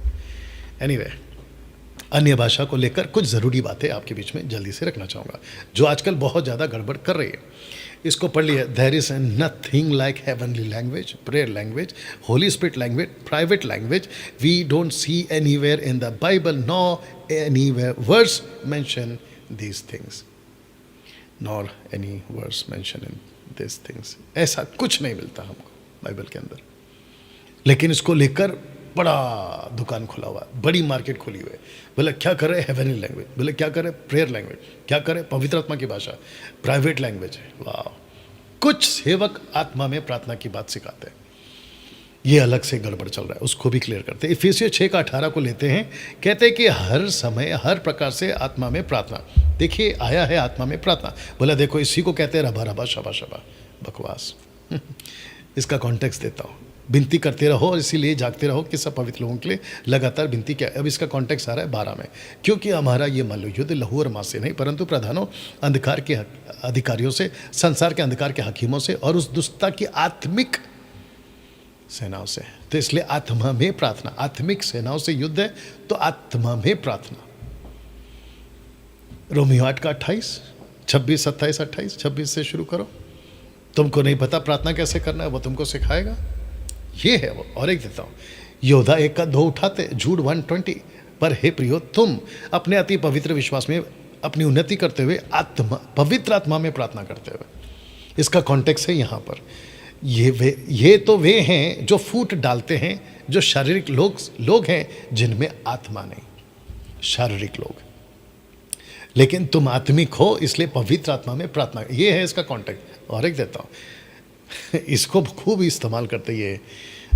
एनीवे, अन्य भाषा को लेकर कुछ ज़रूरी बातें आपके बीच में जल्दी से रखना चाहूँगा, जो आजकल बहुत ज़्यादा गड़बड़ कर रही है। इसको पढ़ लिया। There is nothing like heavenly language, prayer language, holy spirit language, private language. We don't see anywhere in the Bible nor anywhere verse mention these things, nor any verse mention in these things. ऐसा कुछ नहीं मिलता हमको Bible के अंदर। लेकिन इसको लेकर बड़ा दुकान खुला हुआ है, बड़ी मार्केट खुली हुई है। बोले क्या करे हेवनली लैंग्वेज, बोले क्या करे प्रेयर लैंग्वेज, क्या करे पवित्र आत्मा की भाषा, प्राइवेट लैंग्वेज है। वाह, कुछ सेवक आत्मा में प्रार्थना की बात सिखाते हैं, ये अलग से गड़बड़ चल रहा है, उसको भी क्लियर करते हैं। इफिसियों 6:18 को लेते हैं, कहते हैं कि हर समय हर प्रकार से आत्मा में प्रार्थना। देखिए आया है आत्मा में प्रार्थना, बोला देखो इसी को कहते हैं रबा रबा शबा शबा, बकवास। इसका कॉन्टेक्स्ट देता हूँ। विनती करते रहो और इसीलिए जागते रहो कि सब पवित्र लोगों के लिए लगातार विनती क्या। अब इसका कॉन्टेक्स्ट आ रहा है 12 में, क्योंकि हमारा ये मल्लयुद्ध लहू और मांस से नहीं परंतु प्रधानों, अंधकार के अधिकारियों से, संसार के अंधकार के हकीमों से और उस दुष्टता की आत्मिक सेनाओं से। तो इसलिए आत्मा में प्रार्थना, आत्मिक सेनाओं से युद्ध है तो आत्मा में प्रार्थना। रोमियो 8 का 28, 26, 27, 28, 26 से शुरू करो। तुमको नहीं पता प्रार्थना कैसे करना है, वो तुमको सिखाएगा। ये है वो। और एक देता हूँ, योद्धा 1 का 2 उठाते, जूड 1:20, पर हे प्रियो तुम अपने अति पवित्र विश्वास में अपनी उन्नति करते हुए आत्मा, पवित्र आत्मा में प्रार्थना करते हुए। इसका कॉन्टेक्स्ट है यहाँ पर। ये तो वे हैं जो फूट डालते हैं, जो शारीरिक लोग हैं जिनमें आत्मा नहीं, शारीरिक लोग। लेकिन तुम आत्मिक हो इसलिए पवित्र आत्मा में प्रार्थना। ये है इसका कॉन्टेक्स्ट। और एक देता हूँ, इसको खूब इस्तेमाल करते ये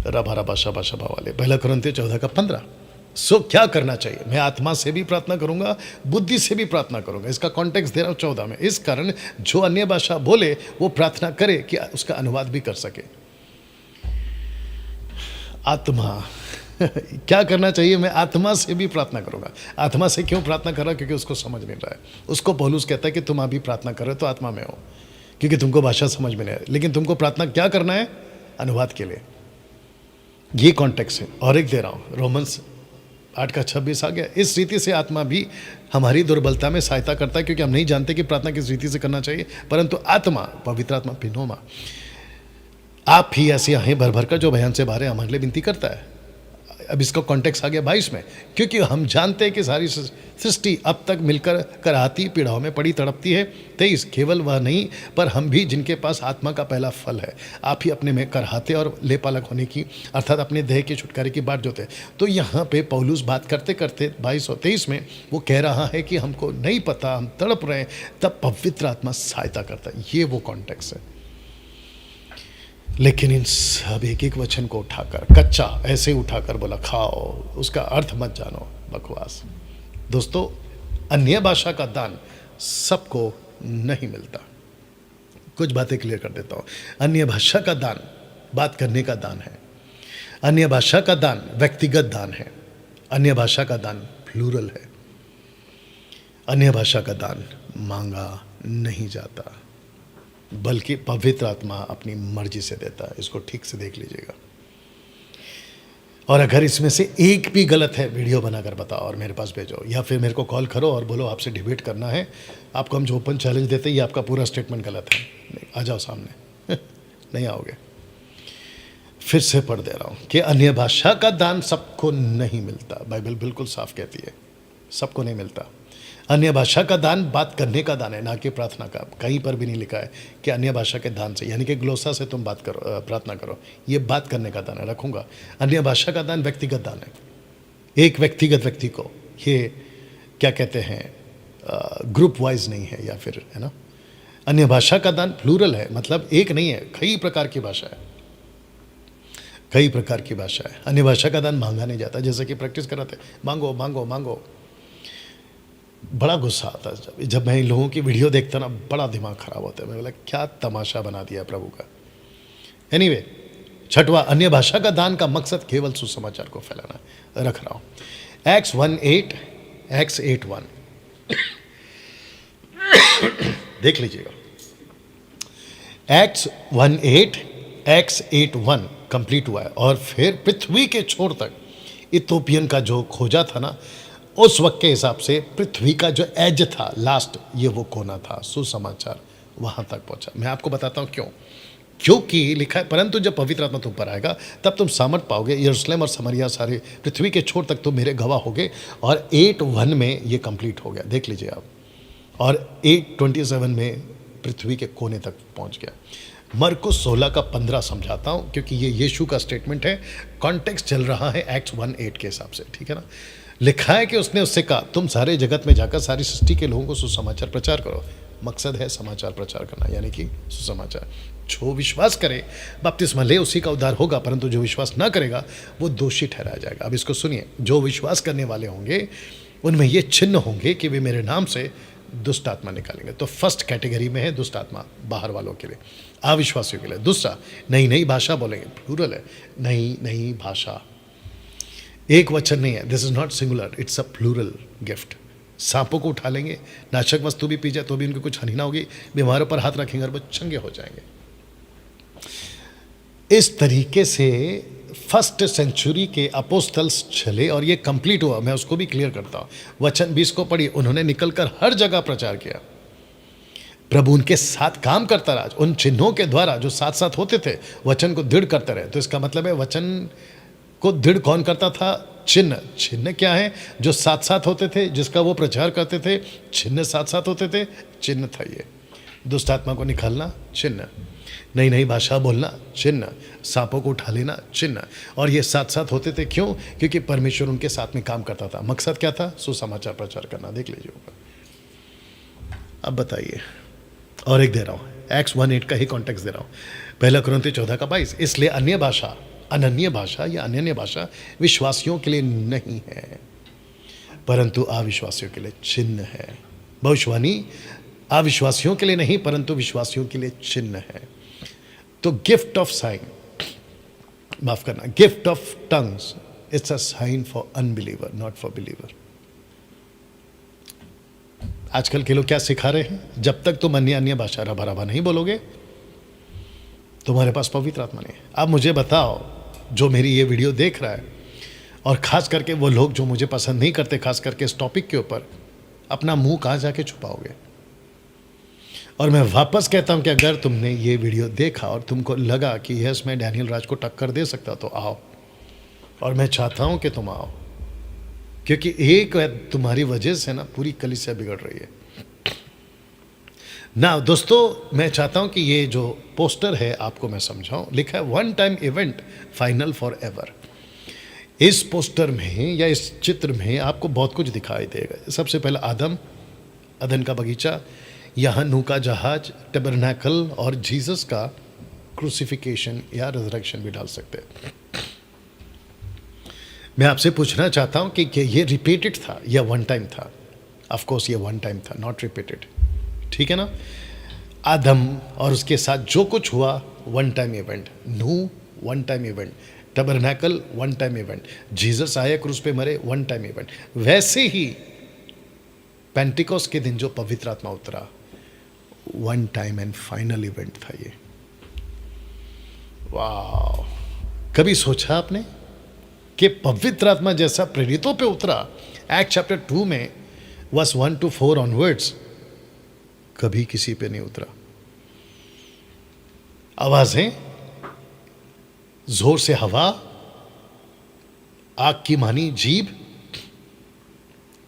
रबा रबा शबा शबा वाले। 1 कुरिन्थियों 14 का 15, सो क्या करना चाहिए? मैं आत्मा से भी प्रार्थना करूंगा, बुद्धि से भी प्रार्थना करूंगा। इसका कॉन्टेक्स्ट दे रहा हूं 14 में। इस कारण जो अन्य भाषा बोले वो प्रार्थना करे कि उसका अनुवाद भी कर सके। आत्मा क्या करना चाहिए? मैं आत्मा से भी प्रार्थना करूंगा। आत्मा से क्यों प्रार्थना कर रहा? क्योंकि उसको समझ नहीं रहा है। उसको पौलुस कहता है कि तुम अभी प्रार्थना कर रहे हो तो आत्मा में हो, क्योंकि तुमको भाषा समझ में नहीं आ रही, लेकिन तुमको प्रार्थना क्या करना है? अनुवाद के लिए। ये कॉन्टेक्स्ट है। और एक दे रहा हूं, रोमन्स 8:26 आ गया। इस रीति से आत्मा भी हमारी दुर्बलता में सहायता करता है, क्योंकि हम नहीं जानते कि प्रार्थना किस रीति से करना चाहिए, परंतु आत्मा, पवित्र आत्मा, पिनोमा, आप ही ऐसी आहें भर भर कर जो बयान से बाहर है हमारे लिए विनती करता है। अब इसका कॉन्टेक्स्ट आ गया 22 में, क्योंकि हम जानते हैं कि सारी सृष्टि अब तक मिलकर कराहती पीड़ाओं में पड़ी तड़पती है। 23, केवल वह नहीं पर हम भी, जिनके पास आत्मा का पहला फल है, आप ही अपने में कराहते और लेपालक होने की, अर्थात अपने देह के छुटकारे की बाट जोते। तो यहाँ पे पौलुस बात करते करते 22 और 23 में वो कह रहा है कि हमको नहीं पता, हम तड़प रहे हैं, तब पवित्र आत्मा सहायता करता है। ये वो कॉन्टेक्स्ट है। लेकिन इन सब एक एक वचन को उठाकर, कच्चा ऐसे उठाकर बोला खाओ, उसका अर्थ मत जानो, बकवास। दोस्तों, अन्य भाषा का दान सबको नहीं मिलता। कुछ बातें क्लियर कर देता हूं। अन्य भाषा का दान बात करने का दान है। अन्य भाषा का दान व्यक्तिगत दान है। अन्य भाषा का दान प्लूरल है। अन्य भाषा का दान मांगा नहीं जाता, बल्कि पवित्र आत्मा अपनी मर्जी से देता है। इसको ठीक से देख लीजिएगा। और अगर इसमें से एक भी गलत है, वीडियो बनाकर बताओ और मेरे पास भेजो, या फिर मेरे को कॉल करो और बोलो आपसे डिबेट करना है। आपको हम जो ओपन चैलेंज देते हैं, ये आपका पूरा स्टेटमेंट गलत है, नहीं, आ जाओ सामने। नहीं आओगे। फिर से पढ़ दे रहा हूं कि अन्य भाषा का दान सबको नहीं मिलता। बाइबल बिल्कुल साफ कहती है, सबको नहीं मिलता। अन्य भाषा का दान बात करने का दान है, ना कि प्रार्थना का। कहीं पर भी नहीं लिखा है कि अन्य भाषा के दान से, यानी कि ग्लोसा से तुम बात करो, प्रार्थना करो। ये बात करने का दान है, रखूंगा। अन्य भाषा का दान व्यक्तिगत दान है। एक व्यक्तिगत व्यक्ति को, ये क्या कहते हैं, ग्रुप वाइज नहीं है, या फिर है ना। अन्य भाषा का दान प्लूरल है, मतलब एक नहीं है, कई प्रकार की भाषा है, कई प्रकार की भाषा है। अन्य भाषा का दान मांगा नहीं जाता। जैसे कि प्रैक्टिस कराते, मांगो मांगो मांगो। बड़ा गुस्सा आता है जब मैं इन लोगों की वीडियो देखता ना, बड़ा दिमाग खराब होता है। मैं बोला क्या तमाशा बना दिया प्रभु का। एनीवे, 6वां, अन्य भाषा का दान का मकसद केवल सुसमाचार को फैलाना है। रख रहा हूं Acts 1:8, Acts 8:1 देख लीजिएगा। Acts 1:8, Acts 8:1 कंप्लीट हुआ है। और फिर पृथ्वी के छोर तक इथोपियन का जो खोजा था ना, उस वक्त के हिसाब से पृथ्वी का जो एज था, लास्ट, ये वो कोना था। सुसमाचार वहां तक पहुंचा। मैं आपको बताता हूं क्यों। क्योंकि लिखा है, परंतु जब पवित्र आत्मा तुम पर आएगा तब तुम सामर्थ पाओगे, यरूशलेम और समरिया सारे पृथ्वी के छोर तक तुम मेरे गवाह होगे। और 8:1 में ये कंप्लीट हो गया, देख लीजिए आप। और 8:27 में पृथ्वी के कोने तक पहुंच गया। मरकुस 16:15 समझाता हूं, क्योंकि ये यीशु का स्टेटमेंट है। कॉन्टेक्स्ट चल रहा है Acts 1:8 के हिसाब से, ठीक है ना। लिखा है कि उसने उससे कहा, तुम सारे जगत में जाकर सारी सृष्टि के लोगों को सुसमाचार प्रचार करो। मकसद है समाचार प्रचार करना, यानी कि सुसमाचार। जो विश्वास करे, बपतिस्मा ले, उसी का उद्धार होगा, परंतु जो विश्वास ना करेगा वो दोषी ठहराया जाएगा। अब इसको सुनिए। जो विश्वास करने वाले होंगे उनमें ये चिन्ह होंगे कि वे मेरे नाम से दुष्ट आत्मा निकालेंगे। तो फर्स्ट कैटेगरी में है दुष्ट आत्मा, बाहर वालों के लिए, अविश्वासियों के लिए। दूसरा, नई नई भाषा बोलेंगे, प्लूरल है, नई नई भाषा, एक वचन नहीं है। This is not singular, it's a plural gift. सांपों को उठा लेंगे, नाशक वस्तु भी पी जाए तो भी उनको कुछ हानि ना होगी, बीमारों पर हाथ रखेंगे और वो चंगे हो जाएंगे। इस तरीके से फर्स्ट सेंचुरी के अपोस्टल्स चले और ये कंप्लीट हुआ। मैं उसको भी क्लियर करता हूं। वचन 20 को पढ़िए। उन्होंने निकलकर हर जगह प्रचार किया। प्रभु उनके साथ काम करता रहा, उन चिन्हों के द्वारा जो साथ साथ होते थे, वचन को दृढ़ करते रहे। तो इसका मतलब है वचन को दृढ़ कौन करता था? चिन्ह। चिन्ह क्या है? जो साथ साथ होते थे, जिसका वो प्रचार करते थे, चिन्ह साथ साथ होते थे, चिन्ह था ये। दुष्ट आत्मा को निकालना, चिन्ह। नई नई भाषा बोलना, चिन्ह। सांपों को उठा लेना, चिन्ह। और ये साथ साथ होते थे, क्यों? क्योंकि परमेश्वर उनके साथ में काम करता था। मकसद क्या था? सुसमाचार प्रचार करना। देख लीजिए ऊपर। अब बताइए, और एक दे रहा हूँ, Acts 1:8 का ही कॉन्टेक्स्ट दे रहा हूँ। 1 कुरिन्थियों 14:22। इसलिए अन्य भाषा अनन्य भाषा या अनन्य भाषा विश्वासियों के लिए नहीं है, परंतु अविश्वासियों के लिए चिन्ह है। भविष्यवाणी अविश्वासियों के लिए नहीं, परंतु विश्वासियों के लिए चिन्ह है। तो गिफ्ट ऑफ साइन, माफ करना, gift of tongues, it's a sign for unbeliever, not for believer. आजकल के लोग क्या सिखा रहे हैं? जब तक तुम अन्य भाषा रबा रबा नहीं बोलोगे, तुम्हारे पास पवित्र आत्मा नहीं है। अब मुझे बताओ, जो मेरी ये वीडियो देख रहा है, और खास करके वो लोग जो मुझे पसंद नहीं करते, खास करके इस टॉपिक के ऊपर, अपना मुंह कहाँ जाके छुपाओगे? और मैं वापस कहता हूं कि अगर तुमने ये वीडियो देखा और तुमको लगा कि यस मैं डैनियल राज को टक्कर दे सकता, तो आओ, और मैं चाहता हूं कि तुम आओ, क्योंकि एक तुम्हारी वजह से ना पूरी कलीसिया बिगड़ रही है ना। दोस्तों, मैं चाहता हूं कि ये जो पोस्टर है आपको मैं समझाऊं। लिखा है one time event, final for ever. इस पोस्टर में या इस चित्र में आपको बहुत कुछ दिखाई देगा। सबसे पहले आदम, अदन का बगीचा, यहाँ नूह का जहाज, टैबरनैकल और जीसस का क्रूसिफिकेशन या रिजरेक्शन भी डाल सकते हैं। मैं आपसे पूछना चाहता हूं कि ये रिपीटेड था या वन टाइम था? ऑफ कोर्स ये वन टाइम था, नॉट रिपीटेड, ठीक है ना। आदम और उसके साथ जो कुछ हुआ वन टाइम इवेंट, नूह one time event, tabernacle one time event, Jesus आए क्रूस पे मरे वन टाइम इवेंट। वैसे ही पेंटिकोस के दिन जो पवित्र आत्मा उतरा, one time and final event था ये। वाह, कभी सोचा आपने कि पवित्र आत्मा जैसा प्रेरितों पे उतरा, एक्ट चैप्टर 2 में वर्स 1 to 4 ऑनवर्ड्स, कभी किसी पे नहीं उतरा। आवाजें, जोर से हवा, आग की मानी जीभ,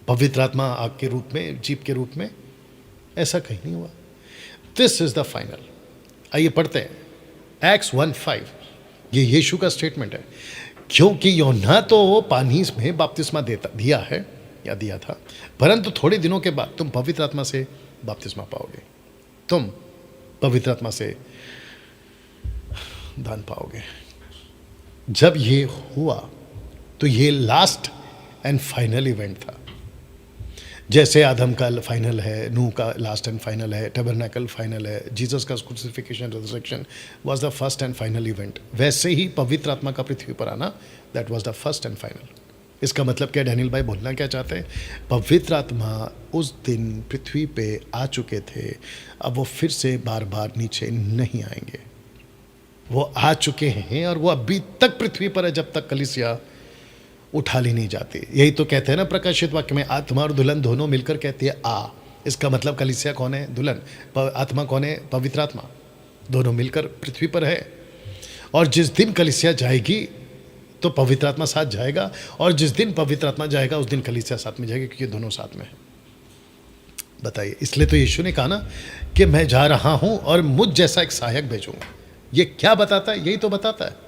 पवित्र आत्मा आग के रूप में, जीभ के रूप में, ऐसा कहीं नहीं हुआ। This is the final. आइए पढ़ते हैं एक्ट्स 1:5। ये यीशु का स्टेटमेंट है, क्योंकि यूहन्ना तो पानी में बपतिस्मा दिया है या दिया था, परंतु थोड़े दिनों के बाद तुम पवित्र आत्मा से बपतिस्मा पाओगे। तुम पवित्र आत्मा से दान पाओगे। जब ये हुआ तो ये लास्ट एंड फाइनल इवेंट था। जैसे आदम का फाइनल है, नूह का लास्ट एंड फाइनल है, टैबरनैकल फाइनल है, जीसस का crucifixion resurrection was the first and final event, वैसे ही पवित्र आत्मा का पृथ्वी पर आना, that was the first and final. इसका मतलब क्या डैनियल भाई बोलना क्या चाहते हैं? पवित्र आत्मा उस दिन पृथ्वी पे आ चुके थे, अब वो फिर से बार बार नीचे नहीं आएंगे। वो आ चुके हैं और वो अभी तक पृथ्वी पर है जब तक कलीसिया उठा ली नहीं जाती। यही तो कहते हैं ना प्रकाशित वाक्य में, आत्मा और दुल्हन दोनों मिलकर कहती है आ। इसका मतलब कलीसिया कौन है? दुल्हन। आत्मा कौन है? पवित्र आत्मा। दोनों मिलकर पृथ्वी पर है, और जिस दिन कलीसिया जाएगी तो पवित्र आत्मा साथ जाएगा, और जिस दिन पवित्र आत्मा जाएगा उस दिन कलीसिया साथ में जाएगी, क्योंकि दोनों साथ में है। बताइए, इसलिए तो यीशु ने कहा ना कि मैं जा रहा हूं और मुझ जैसा एक सहायक भेजूंगा। ये क्या बताता है? यही तो बताता है।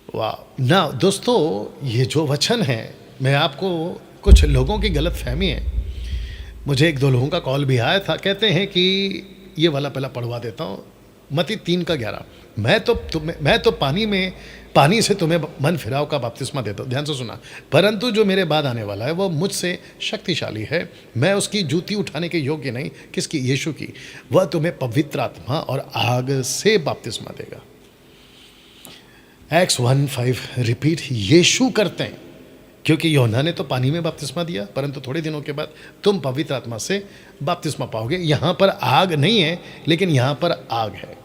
वाह ना दोस्तों, ये जो वचन है, मैं आपको, कुछ लोगों की गलत फहमी है। मुझे एक दो लोगों का कॉल भी आया था, कहते हैं कि ये वाला पहला पढ़वा देता हूँ, मत्ती 3:11। मैं तो पानी से तुम्हें मन फिराव का बपतिस्मा देता हूँ, ध्यान से सुना, परंतु जो मेरे बाद आने वाला है वो मुझसे शक्तिशाली है, मैं उसकी जूती उठाने के योग्य नहीं। किसकी? यीशु की। वह तुम्हें पवित्र आत्मा और आग से बपतिस्मा देगा। एक्ट्स 1:5 रिपीट यीशु करते हैं, क्योंकि यूहन्ना ने तो पानी में बपतिस्मा दिया, परंतु थोड़े दिनों के बाद तुम पवित्र आत्मा से बपतिस्मा पाओगे। यहां पर आग नहीं है, लेकिन यहां पर आग है।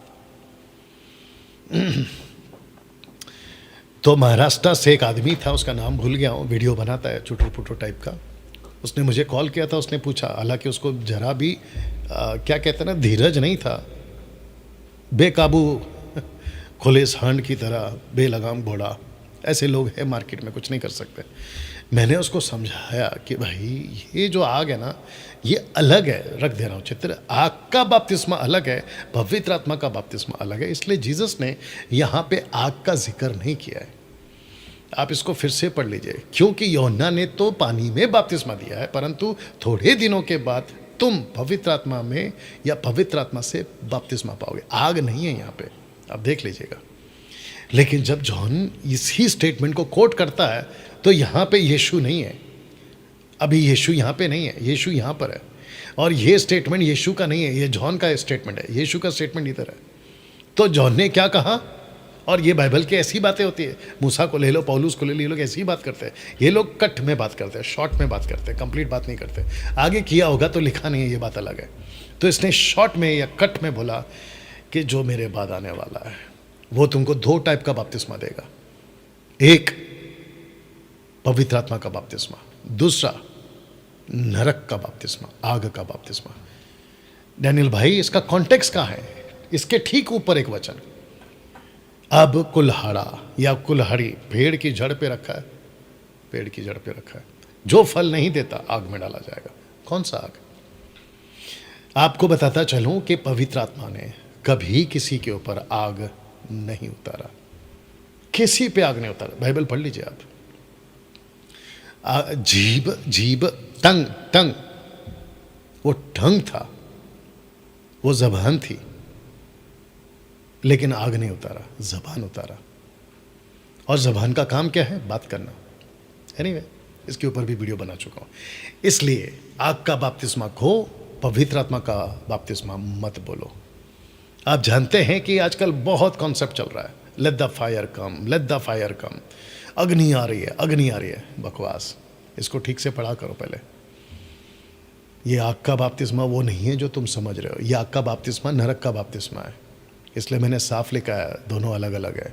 तो महाराष्ट्र से एक आदमी था, उसका नाम भूल गया हूँ, वीडियो बनाता है चुटू पुटू टाइप का। उसने मुझे कॉल किया था, उसने पूछा, हालांकि उसको जरा भी क्या कहते हैं ना, धीरज नहीं था, बेकाबू खुले सांड की तरह बेलगाम घोड़ा, ऐसे लोग हैं मार्केट में, कुछ नहीं कर सकते। मैंने उसको समझाया कि भाई ये जो आग है ना, ये अलग है, रख दे रहा हूँ चित्र, आग का बपतिस्मा अलग है, पवित्र आत्मा का बपतिस्मा अलग है। इसलिए जीसस ने यहाँ पे आग का जिक्र नहीं किया है। आप इसको फिर से पढ़ लीजिए, क्योंकि यूहन्ना ने तो पानी में बपतिस्मा दिया है, परंतु थोड़े दिनों के बाद तुम पवित्र आत्मा में या पवित्र आत्मा से बपतिस्मा पाओगे। आग नहीं है यहाँ पे, आप देख लीजिएगा। लेकिन जब जॉन इसी स्टेटमेंट को कोट करता है तो यहाँ पे यीशु नहीं है, अभी यीशु यहाँ पे नहीं है, यीशु यहाँ पर है। और ये स्टेटमेंट यीशु का नहीं है, ये जॉन का स्टेटमेंट है, यीशु का स्टेटमेंट इधर है। तो जॉन ने क्या कहा, और ये बाइबल की ऐसी बातें होती है, मूसा को ले लो, पौलुस को ले लो, ये लोग ऐसी ही बात करते हैं। ये लोग कट में बात करते हैं, शॉर्ट में बात करते हैं, कंप्लीट बात नहीं करते। आगे किया होगा तो लिखा नहीं है, ये बात अलग है। तो इसने शॉर्ट में या कट में बोला कि जो मेरे बाद आने वाला है वो तुमको 2 टाइप का बपतिस्मा देगा, एक पवित्र आत्मा का बपतिस्मा, दूसरा नरक का बपतिस्मा, आग का बपतिस्मा। डैनियल भाई, इसका कॉन्टेक्स्ट कहाँ है? इसके ठीक ऊपर एक वचन, अब कुल्हाड़ा या कुल्हाड़ी पेड़ की जड़ पे रखा है, पेड़ की जड़ पे रखा है, जो फल नहीं देता आग में डाला जाएगा। कौन सा आग? आपको बताता चलूं कि पवित्र आत्मा ने कभी किसी के ऊपर आग नहीं उतारा, किसी पे आग नहीं उतारा। बाइबल पढ़ लीजिए आप। जीभ जीभ टंग टंग, वो टंग था, वो जबान थी, लेकिन आग नहीं उतारा, जबान उतारा। और जबान का काम क्या है? बात करना। एनीवे, इसके ऊपर भी वीडियो बना चुका हूं। इसलिए आग का बपतिस्मा को पवित्र आत्मा का बपतिस्मा मत बोलो। आप जानते हैं कि आजकल बहुत कॉन्सेप्ट चल रहा है, let the fire come, let the fire come, अग्नि आ रही है, अग्नि आ रही है। बकवास, इसको ठीक से पढ़ा करो पहले। ये आग का बपतिस्मा वो नहीं है जो तुम समझ रहे हो। ये आग का बपतिस्मा नरक का बपतिस्मा है। इसलिए मैंने साफ लिखा है, दोनों अलग अलग है।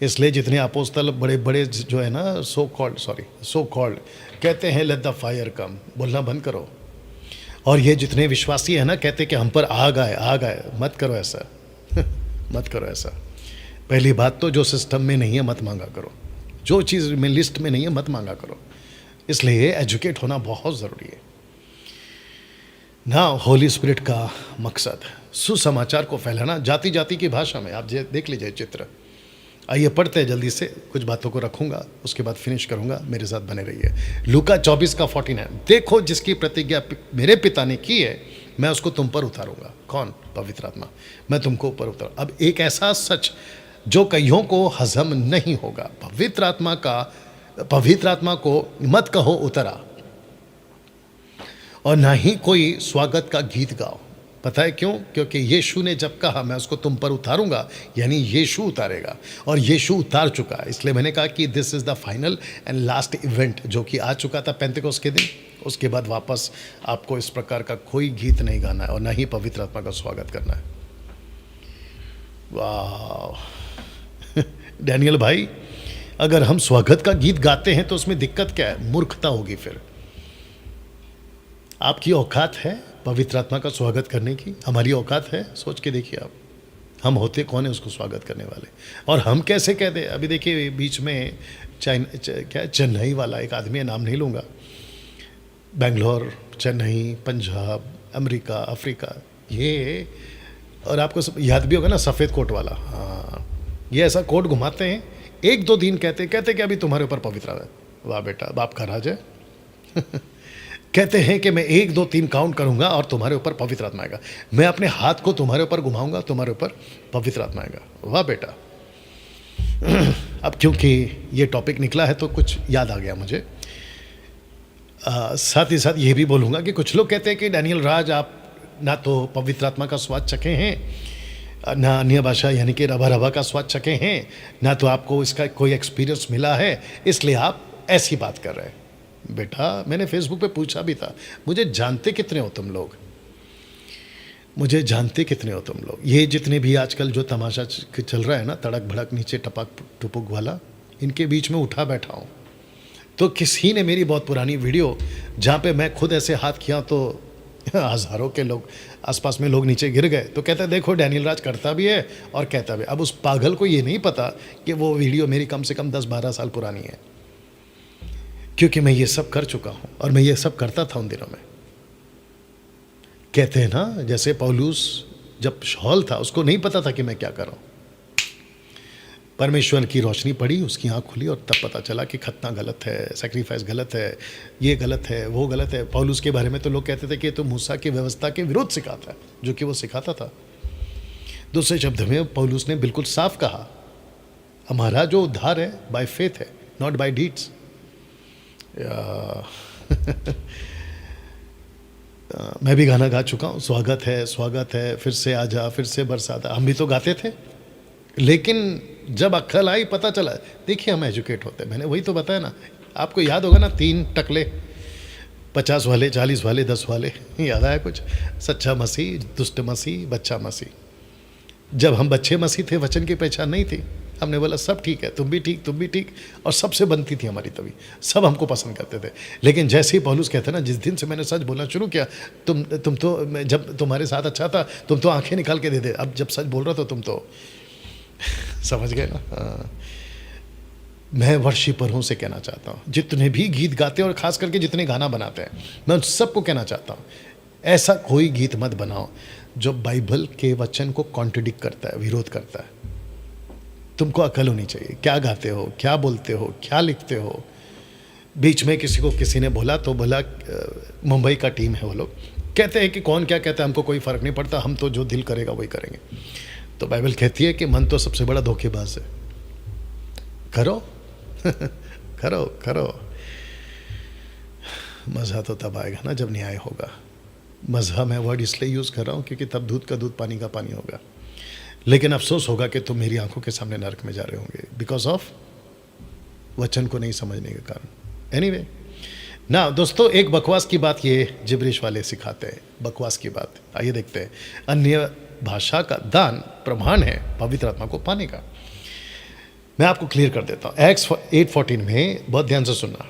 इसलिए जितने अपोस्तल बड़े बड़े जो है ना, सो कॉल्ड कहते हैं लेट द फायर कम, बोलना बंद करो। और ये जितने विश्वासी है ना, कहते कि हम पर आग आए, आग आए। मत करो ऐसा मत करो ऐसा। पहली बात तो जो सिस्टम में नहीं है मत मांगा करो, जो चीज़ में लिस्ट में नहीं है मत मांगा करो। इसलिए एजुकेट होना बहुत ज़रूरी है ना। होली स्पिरिट का मकसद सुसमाचार को फैलाना, जाति जाति की भाषा में। आप देख लीजिए चित्र। आइए पढ़ते हैं जल्दी से, कुछ बातों को रखूंगा, उसके बाद फिनिश करूंगा। मेरे साथ बने रहिए। लूका 24:49, देखो जिसकी प्रतिज्ञा मेरे पिता ने की है मैं उसको तुम पर उतारूंगा। कौन? पवित्र आत्मा। मैं तुमको ऊपर उतार। अब एक ऐसा सच जो कईयों को हजम नहीं होगा, पवित्र आत्मा को मत कहो उतरा, और ना ही कोई स्वागत का गीत गाओ। पता है क्यों? क्योंकि यीशु ने जब कहा मैं उसको तुम पर उतारूंगा, यानी यीशु उतारेगा, और यीशु उतार चुका है। इसलिए मैंने कहा कि this is the final and last event, जो कि आ चुका था पेंतेकोस्त के दिन। उसके बाद वापस आपको इस प्रकार का कोई गीत नहीं गाना है और ना ही पवित्र आत्मा का स्वागत करना है। वाह डैनियल भाई, अगर हम स्वागत का गीत गाते हैं तो उसमें दिक्कत क्या है? मूर्खता होगी। फिर आपकी औकात है पवित्र आत्मा का स्वागत करने की? हमारी औकात है? सोच के देखिए आप, हम होते कौन है उसको स्वागत करने वाले? और हम कैसे कह दें? अभी देखिए बीच में चेन्नई वाला एक आदमी है, नाम नहीं लूँगा, बेंगलोर, चेन्नई, पंजाब, अमेरिका, अफ्रीका, ये, और आपको याद भी होगा ना सफ़ेद कोट वाला। हाँ, ये ऐसा कोट घुमाते हैं, 1-2 दिन कहते कि अभी तुम्हारे ऊपर पवित्र है। वाह बेटा, बाप का राज है कहते हैं कि मैं 1 2 3 काउंट करूंगा और तुम्हारे ऊपर पवित्र आत्मा आएगा। मैं अपने हाथ को तुम्हारे ऊपर घुमाऊंगा, तुम्हारे ऊपर पवित्र आत्मा आएगा। वाह बेटा। अब क्योंकि ये टॉपिक निकला है तो कुछ याद आ गया मुझे। साथ ही साथ ये भी बोलूँगा कि कुछ लोग कहते हैं कि डैनियल राज, आप ना तो पवित्र आत्मा का स्वाद चखे हैं, ना अन्य भाषा यानी कि रबा का स्वाद चखे हैं, ना तो आपको इसका कोई एक्सपीरियंस मिला है, इसलिए आप ऐसी बात कर रहे हैं। बेटा, मैंने फेसबुक पे पूछा भी था, मुझे जानते कितने हो तुम लोग? मुझे जानते कितने हो तुम लोग? ये जितने भी आजकल जो तमाशा चल रहा है ना, तड़क भड़क नीचे टपक टुपक वाला, इनके बीच में उठा बैठा हूँ। तो किसी ने मेरी बहुत पुरानी वीडियो जहाँ पे मैं खुद ऐसे हाथ किया तो हज़ारों के लोग, आसपास में लोग नीचे गिर गए। तो कहता है देखो डैनियल राज करता भी है और कहता भी। अब उस पागल को ये नहीं पता कि वो वीडियो मेरी कम से कम 10-12 साल पुरानी है, क्योंकि मैं ये सब कर चुका हूँ और मैं ये सब करता था उन दिनों में। कहते हैं ना, जैसे पौलुस जब शौल था उसको नहीं पता था कि मैं क्या कर रहा हूँ। परमेश्वर की रोशनी पड़ी, उसकी आँख खुली और तब पता चला कि खतना गलत है, सेक्रीफाइस गलत है, ये गलत है, वो गलत है। पौलुस के बारे में तो लोग कहते थे कि तो मूसा की व्यवस्था के विरोध सिखाता है, जो कि वो सिखाता था। दूसरे शब्द में पौलुस ने बिल्कुल साफ कहा हमारा जो उद्धार है बाय फेथ है, नॉट बाय डीड्स। मैं भी गाना गा चुका हूँ, स्वागत है, फिर से आजा, फिर से बरसात। हम भी तो गाते थे, लेकिन जब अक्ल आई पता चला। देखिए हम एजुकेट होते हैं, मैंने वही तो बताया ना, आपको याद होगा ना, 3 टकले, 50 वाले, 40 वाले, 10 वाले, याद आया कुछ? सच्चा मसीह, दुष्ट मसीह, बच्चा मसीह। जब हम बच्चे मसीह थे, वचन की पहचान नहीं थी, हमने बोला सब ठीक है, तुम भी ठीक, और सबसे बनती थी हमारी तभी, सब हमको पसंद करते थे। लेकिन जैसे ही पौलुस कहते ना, जिस दिन से मैंने सच बोलना शुरू किया, तुम तो, जब तुम्हारे साथ अच्छा था तुम तो आंखें निकाल के दे दे, अब जब सच बोल रहा था तुम तो समझ गए ना। हाँ। मैं वर्शिपरों से कहना चाहता हूँ, जितने भी गीत गाते हैं और खास करके जितने गाना बनाते हैं, मैं उन सबको कहना चाहता हूँ, ऐसा कोई गीत मत बनाओ जो बाइबल के वचन को कॉन्ट्रडिक्ट करता है, विरोध करता है। तुमको अकल होनी चाहिए, क्या गाते हो, क्या बोलते हो, क्या लिखते हो। बीच में किसी ने बोला तो बोला, मुंबई का टीम है वो लोग, कहते हैं कि कौन क्या कहता है हमको कोई फ़र्क नहीं पड़ता, हम तो जो दिल करेगा वही करेंगे। तो बाइबल कहती है कि मन तो सबसे बड़ा धोखेबाज है। करो करो करो। मज़ा तो तब आएगा ना जब न्याय होगा। मज़ा मैं वर्ड इसलिए यूज़ कर रहा हूँ क्योंकि तब दूध का दूध पानी का पानी होगा। लेकिन अफसोस होगा कि तुम मेरी आंखों के सामने नरक में जा रहे होंगे, बिकॉज ऑफ वचन को नहीं समझने के कारण। एनीवे ना दोस्तों, एक बकवास की बात ये जिब्रिश वाले सिखाते हैं, बकवास की बात। आइए देखते हैं। अन्य भाषा का दान प्रमाण है पवित्र आत्मा को पाने का। मैं आपको क्लियर कर देता हूँ। एक्ट्स 8:14 में, बहुत ध्यान से सुनना,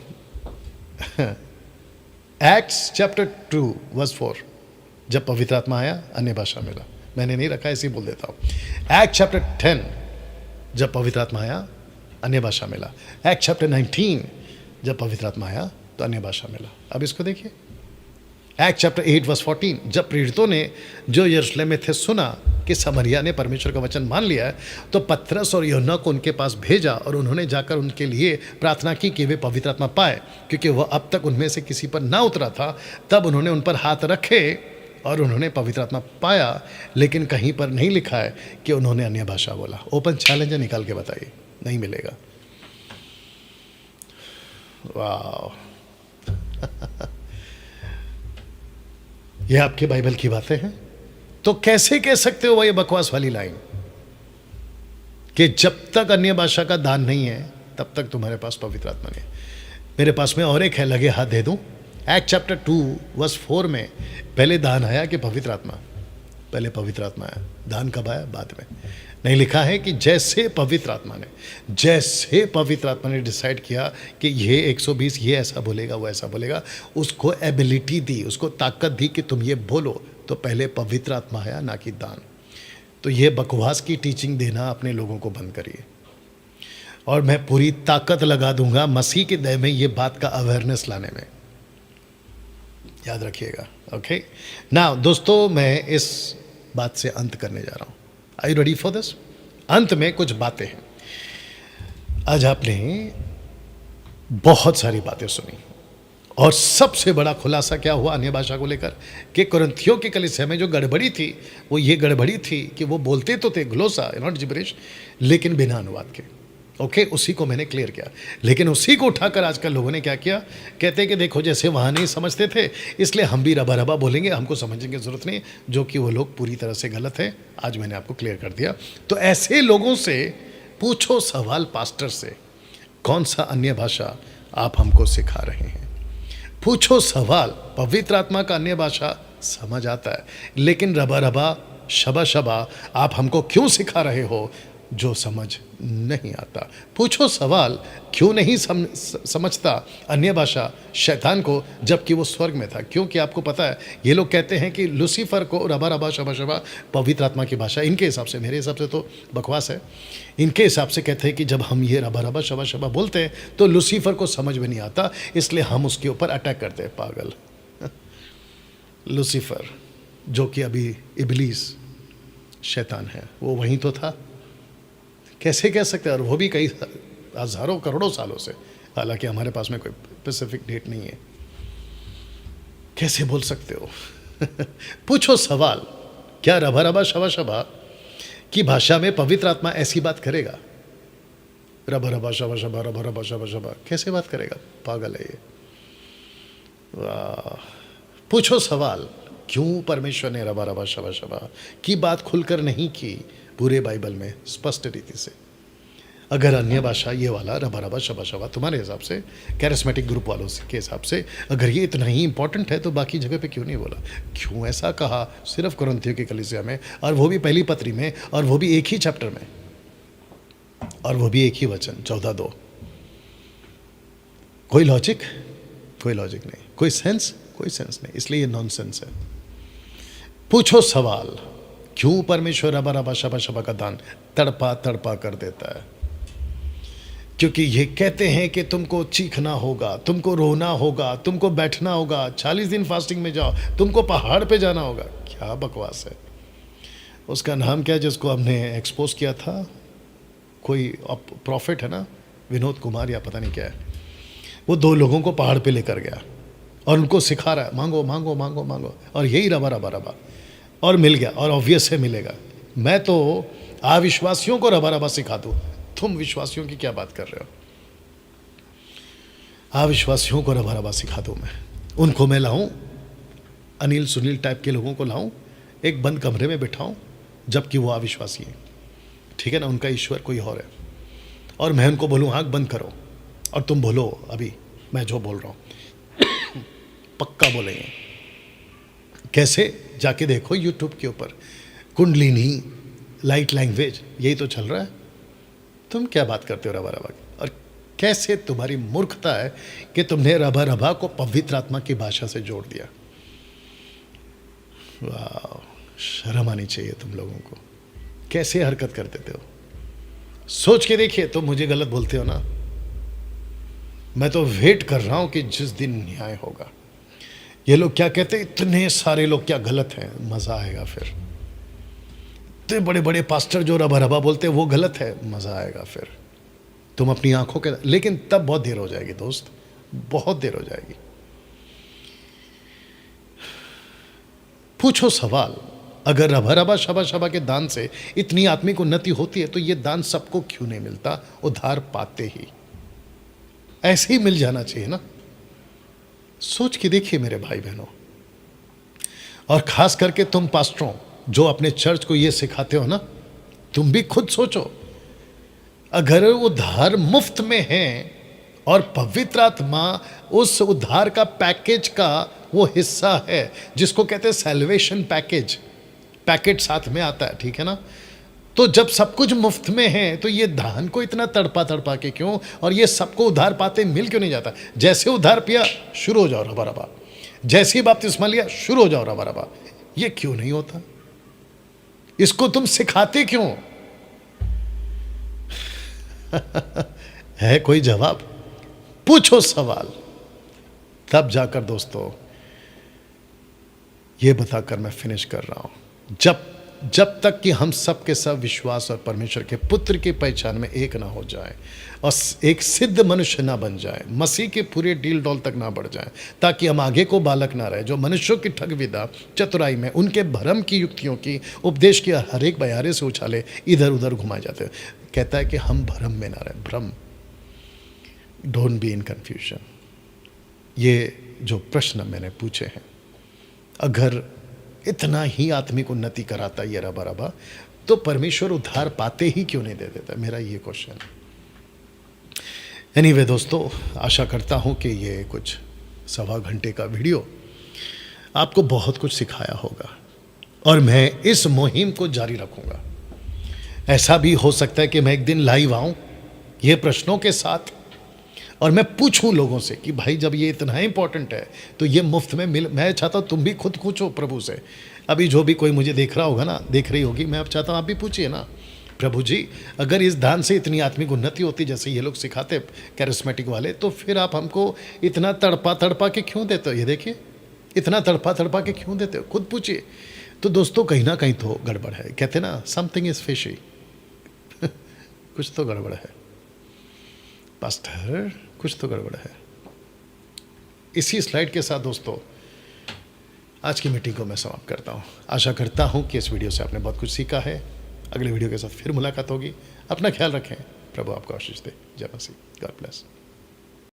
एक्ट्स चैप्टर 2 वर्स 4, जब पवित्र आत्मा आया अन्य भाषा मिला। मैंने नहीं रखा, ऐसे ही बोल देता हूँ। एक्ट चैप्टर 10, जब पवित्र आत्मा आया अन्य भाषा मिला। एक्ट चैप्टर 19, जब पवित्र आत्मा आया तो अन्य भाषा मिला। अब इसको देखिए। एक्ट चैप्टर 8 वर्स 14, जब प्रेरितों ने जो यरूशलेम में थे सुना कि समरिया ने परमेश्वर का वचन मान लिया है, तो पतरस और यूहन्ना को उनके पास भेजा और उन्होंने जाकर उनके लिए प्रार्थना की कि वे पवित्र आत्मा पाए, क्योंकि वह अब तक उनमें से किसी पर ना उतरा था। तब उन्होंने उन पर हाथ रखे और उन्होंने पवित्र आत्मा पाया, लेकिन कहीं पर नहीं लिखा है कि उन्होंने अन्य भाषा बोला। ओपन चैलेंज है, निकाल के बताइए, नहीं मिलेगा। वाह ये आपके बाइबल की बातें हैं। तो कैसे कह सकते हो ये बकवास वाली लाइन कि जब तक अन्य भाषा का दान नहीं है तब तक तुम्हारे पास पवित्र आत्मा नहीं है। मेरे पास में और एक है, लगे हाथ दे दूं। एक्ट चैप्टर 2 वर्स 4 में पहले दान आया कि पवित्र आत्मा? पहले पवित्र आत्मा आया, दान कब आया? बाद में। नहीं लिखा है कि जैसे पवित्र आत्मा ने डिसाइड किया कि ये 120 ये ऐसा बोलेगा, वो ऐसा बोलेगा, उसको एबिलिटी दी, उसको ताकत दी कि तुम ये बोलो, तो पहले पवित्र आत्मा आया, ना कि दान। तो ये बकवास की टीचिंग देना अपने लोगों को बंद करिए, और मैं पूरी ताकत लगा दूंगा मसीह के दया में ये बात का अवेयरनेस लाने में। याद रखिएगा। ओके नाउ दोस्तों, मैं इस बात से अंत करने जा रहा हूँ। Are you ready for this? अंत में कुछ बातें हैं। आज आपने बहुत सारी बातें सुनी, और सबसे बड़ा खुलासा क्या हुआ अन्य भाषा को लेकर कि कुरिन्थियों की कलीसिया में जो गड़बड़ी थी वो ये गड़बड़ी थी कि वो बोलते तो थे ग्लोसा, नॉट जिब्रिश, लेकिन बिना अनुवाद के। ओके, उसी को मैंने क्लियर किया। लेकिन उसी को उठाकर आजकल लोगों ने क्या किया, कहते हैं कि देखो जैसे वहाँ नहीं समझते थे इसलिए हम भी रबा रबा बोलेंगे, हमको समझने की ज़रूरत नहीं, जो कि वो लोग पूरी तरह से गलत है। आज मैंने आपको क्लियर कर दिया। तो ऐसे लोगों से पूछो सवाल, पास्टर से, कौन सा अन्य भाषा आप हमको सिखा रहे हैं? पूछो सवाल। पवित्र आत्मा का अन्य भाषा समझ आता है, लेकिन रबा रबा, शबा शबा आप हमको क्यों सिखा रहे हो जो समझ नहीं आता? पूछो सवाल, क्यों नहीं समझता अन्य भाषा शैतान को, जबकि वो स्वर्ग में था? क्योंकि आपको पता है ये लोग कहते हैं कि लूसीफर को रबा रबा शबा शबा पवित्र आत्मा की भाषा, इनके हिसाब से, मेरे हिसाब से तो बकवास है, इनके हिसाब से कहते हैं कि जब हम ये रबा रबा शबा शबा बोलते हैं तो लूसीफर को समझ में नहीं आता, इसलिए हम उसके ऊपर अटैक करते हैं। पागल लूसीफर, जो कि अभी इबलीस शैतान है, वो वहीं तो था। कैसे कह सकते हैं? और वो भी कई हज़ारों करोड़ों सालों से, हालांकि हमारे पास में कोई स्पेसिफिक डेट नहीं है। कैसे बोल सकते हो? पूछो सवाल, क्या रबा रबा शबा शबा की भाषा में पवित्र आत्मा ऐसी बात करेगा? रबा रबा शबा शबा रबा रबा शबा शबा, कैसे बात करेगा? पागल है ये। वाह। पूछो सवाल, क्यों परमेश्वर ने रबा रबा शबा शबा की बात खुलकर नहीं की पूरे बाइबल में स्पष्ट रीति से? अगर अन्य भाषा ये वाला रबा रबा शबा शबा तुम्हारे हिसाब से, कैरिस्मेटिक ग्रुप वालों के हिसाब से, अगर ये इतना ही इंपॉर्टेंट है तो बाकी जगह पे क्यों नहीं बोला? क्यों ऐसा कहा सिर्फ कुरिन्थियों की कलीसिया में, और वो भी पहली पत्री में, और वो भी एक ही चैप्टर में, और वो भी एक ही वचन 14:2? कोई लॉजिक? कोई लॉजिक नहीं, कोई सेंस? कोई सेंस नहीं, इसलिए ये नॉनसेंस है। पूछो सवाल, क्यों परमेश्वर रबा रबा शबा शबा का दान तड़पा तड़पा कर देता है? क्योंकि ये कहते हैं कि तुमको चीखना होगा, तुमको रोना होगा, तुमको बैठना होगा, 40 दिन फास्टिंग में जाओ, तुमको पहाड़ पे जाना होगा। क्या बकवास है। उसका नाम क्या है जिसको हमने एक्सपोज किया था? कोई प्रॉफिट है ना, विनोद कुमार या पता नहीं क्या है, वो 2 लोगों को पहाड़ पे लेकर गया और उनको सिखा रहा है मांगो मांगो मांगो मांगो, और यही रबा रबा रबा, और मिल गया, और ऑब्वियस है मिलेगा। मैं तो अविश्वासियों को रबा रबा सिखा दूँ, तुम विश्वासियों की क्या बात कर रहे हो? अविश्वासियों को रबा रबा सिखा दूँ मैं? उनको मैं लाऊं, अनिल सुनील टाइप के लोगों को लाऊं, एक बंद कमरे में बिठाऊं, जबकि वो अविश्वासी है, ठीक है ना, उनका ईश्वर कोई और है, और मैं उनको बोलूं आंख बंद करो और तुम बोलो अभी मैं जो बोल रहा हूं पक्का बोलेंगे। कैसे? जाके देखो यूट्यूब के ऊपर, कुंडलिनी, लाइट लैंग्वेज, यही तो चल रहा है। तुम क्या बात करते हो रबा रबा की? और कैसे तुम्हारी मूर्खता है कि तुमने रबा रबा को पवित्र आत्मा की भाषा से जोड़ दिया। वाह, शर्म आनी चाहिए तुम लोगों को, कैसे हरकत कर देते हो। सोच के देखिए, तुम मुझे गलत बोलते हो ना, मैं तो वेट कर रहा हूं कि जिस दिन न्याय होगा। ये लोग क्या कहते हैं, इतने सारे लोग क्या गलत हैं, मजा आएगा फिर। इतने बड़े बड़े पास्टर जो रबा रबा बोलते हैं वो गलत है, मजा आएगा फिर तुम अपनी आंखों के, लेकिन तब बहुत देर हो जाएगी दोस्त, बहुत देर हो जाएगी। पूछो सवाल, अगर रबा रबा शबा शबा के दान से इतनी आत्मिक उन्नति होती है तो ये दान सबको क्यों नहीं मिलता? उद्धार पाते ही ऐसे ही मिल जाना चाहिए ना। सोच के देखिए मेरे भाई बहनों, और खास करके तुम पास्टरों जो अपने चर्च को ये सिखाते हो ना, तुम भी खुद सोचो, अगर उद्धार मुफ्त में है और पवित्र आत्मा उस उद्धार का पैकेज का वो हिस्सा है जिसको कहते हैं सैल्वेशन पैकेज, पैकेट साथ में आता है, ठीक है ना, तो जब सब कुछ मुफ्त में है तो ये दान को इतना तड़पा तड़पा के क्यों, और ये सबको उद्धार पाते मिल क्यों नहीं जाता? जैसे उद्धार पिया शुरू हो जाओ रबा रबा, जैसे ही बपतिस्मा लिया शुरू हो जाओ रबा रबा, ये क्यों नहीं होता? इसको तुम सिखाते क्यों? है कोई जवाब? पूछो सवाल, तब जाकर दोस्तों ये बताकर मैं फिनिश कर रहा हूं, जब तक कि हम सब के सब विश्वास और परमेश्वर के पुत्र की पहचान में एक ना हो जाए और एक सिद्ध मनुष्य ना बन जाए, मसीह के पूरे डील डॉल तक ना बढ़ जाए, ताकि हम आगे को बालक ना रहे जो मनुष्यों की ठग विदा चतुराई में उनके भरम की युक्तियों की उपदेश की हर एक बयारे से उछाले इधर उधर घुमाए जाते हैं। कहता है कि हम भ्रम में ना रहे, भ्रम, डोंट बी इन कन्फ्यूजन। ये जो प्रश्न मैंने पूछे हैं, अगर इतना ही आत्मिक उन्नति कराता ये रबा रबा, तो परमेश्वर उद्धार पाते ही क्यों नहीं दे देता? मेरा ये क्वेश्चन है। एनीवे दोस्तों, आशा करता हूँ कि ये कुछ 1.25 घंटे का वीडियो आपको बहुत कुछ सिखाया होगा, और मैं इस मुहिम को जारी रखूँगा। ऐसा भी हो सकता है कि मैं एक दिन लाइव आऊँ ये प्रश्नों के साथ, और मैं पूछूं लोगों से कि भाई जब ये इतना इंपॉर्टेंट है तो ये मुफ्त में मिल। मैं चाहता हूँ तुम भी खुद पूछो प्रभु से, अभी जो भी कोई मुझे देख रहा होगा ना, देख रही होगी, मैं अब चाहता हूँ आप भी पूछिए ना, प्रभु जी अगर इस दान से इतनी आत्मिक उन्नति होती जैसे ये लोग सिखाते कैरिस्मेटिक वाले, तो फिर आप हमको इतना तड़पा तड़पा के क्यों देते हो? ये देखिए, इतना तड़पा तड़पा के क्यों देते हो? खुद पूछिए। तो दोस्तों कहीं ना कहीं तो गड़बड़ है, कहते ना समथिंग इज फिशी कुछ तो गड़बड़ है पास्टर, कुछ तो गड़बड़ है। इसी स्लाइड के साथ दोस्तों आज की मीटिंग को मैं समाप्त करता हूँ। आशा करता हूँ कि इस वीडियो से आपने बहुत कुछ सीखा है। अगले वीडियो के साथ फिर मुलाकात होगी। अपना ख्याल रखें। प्रभु आपको आशीष दे। जय मसीह। God bless.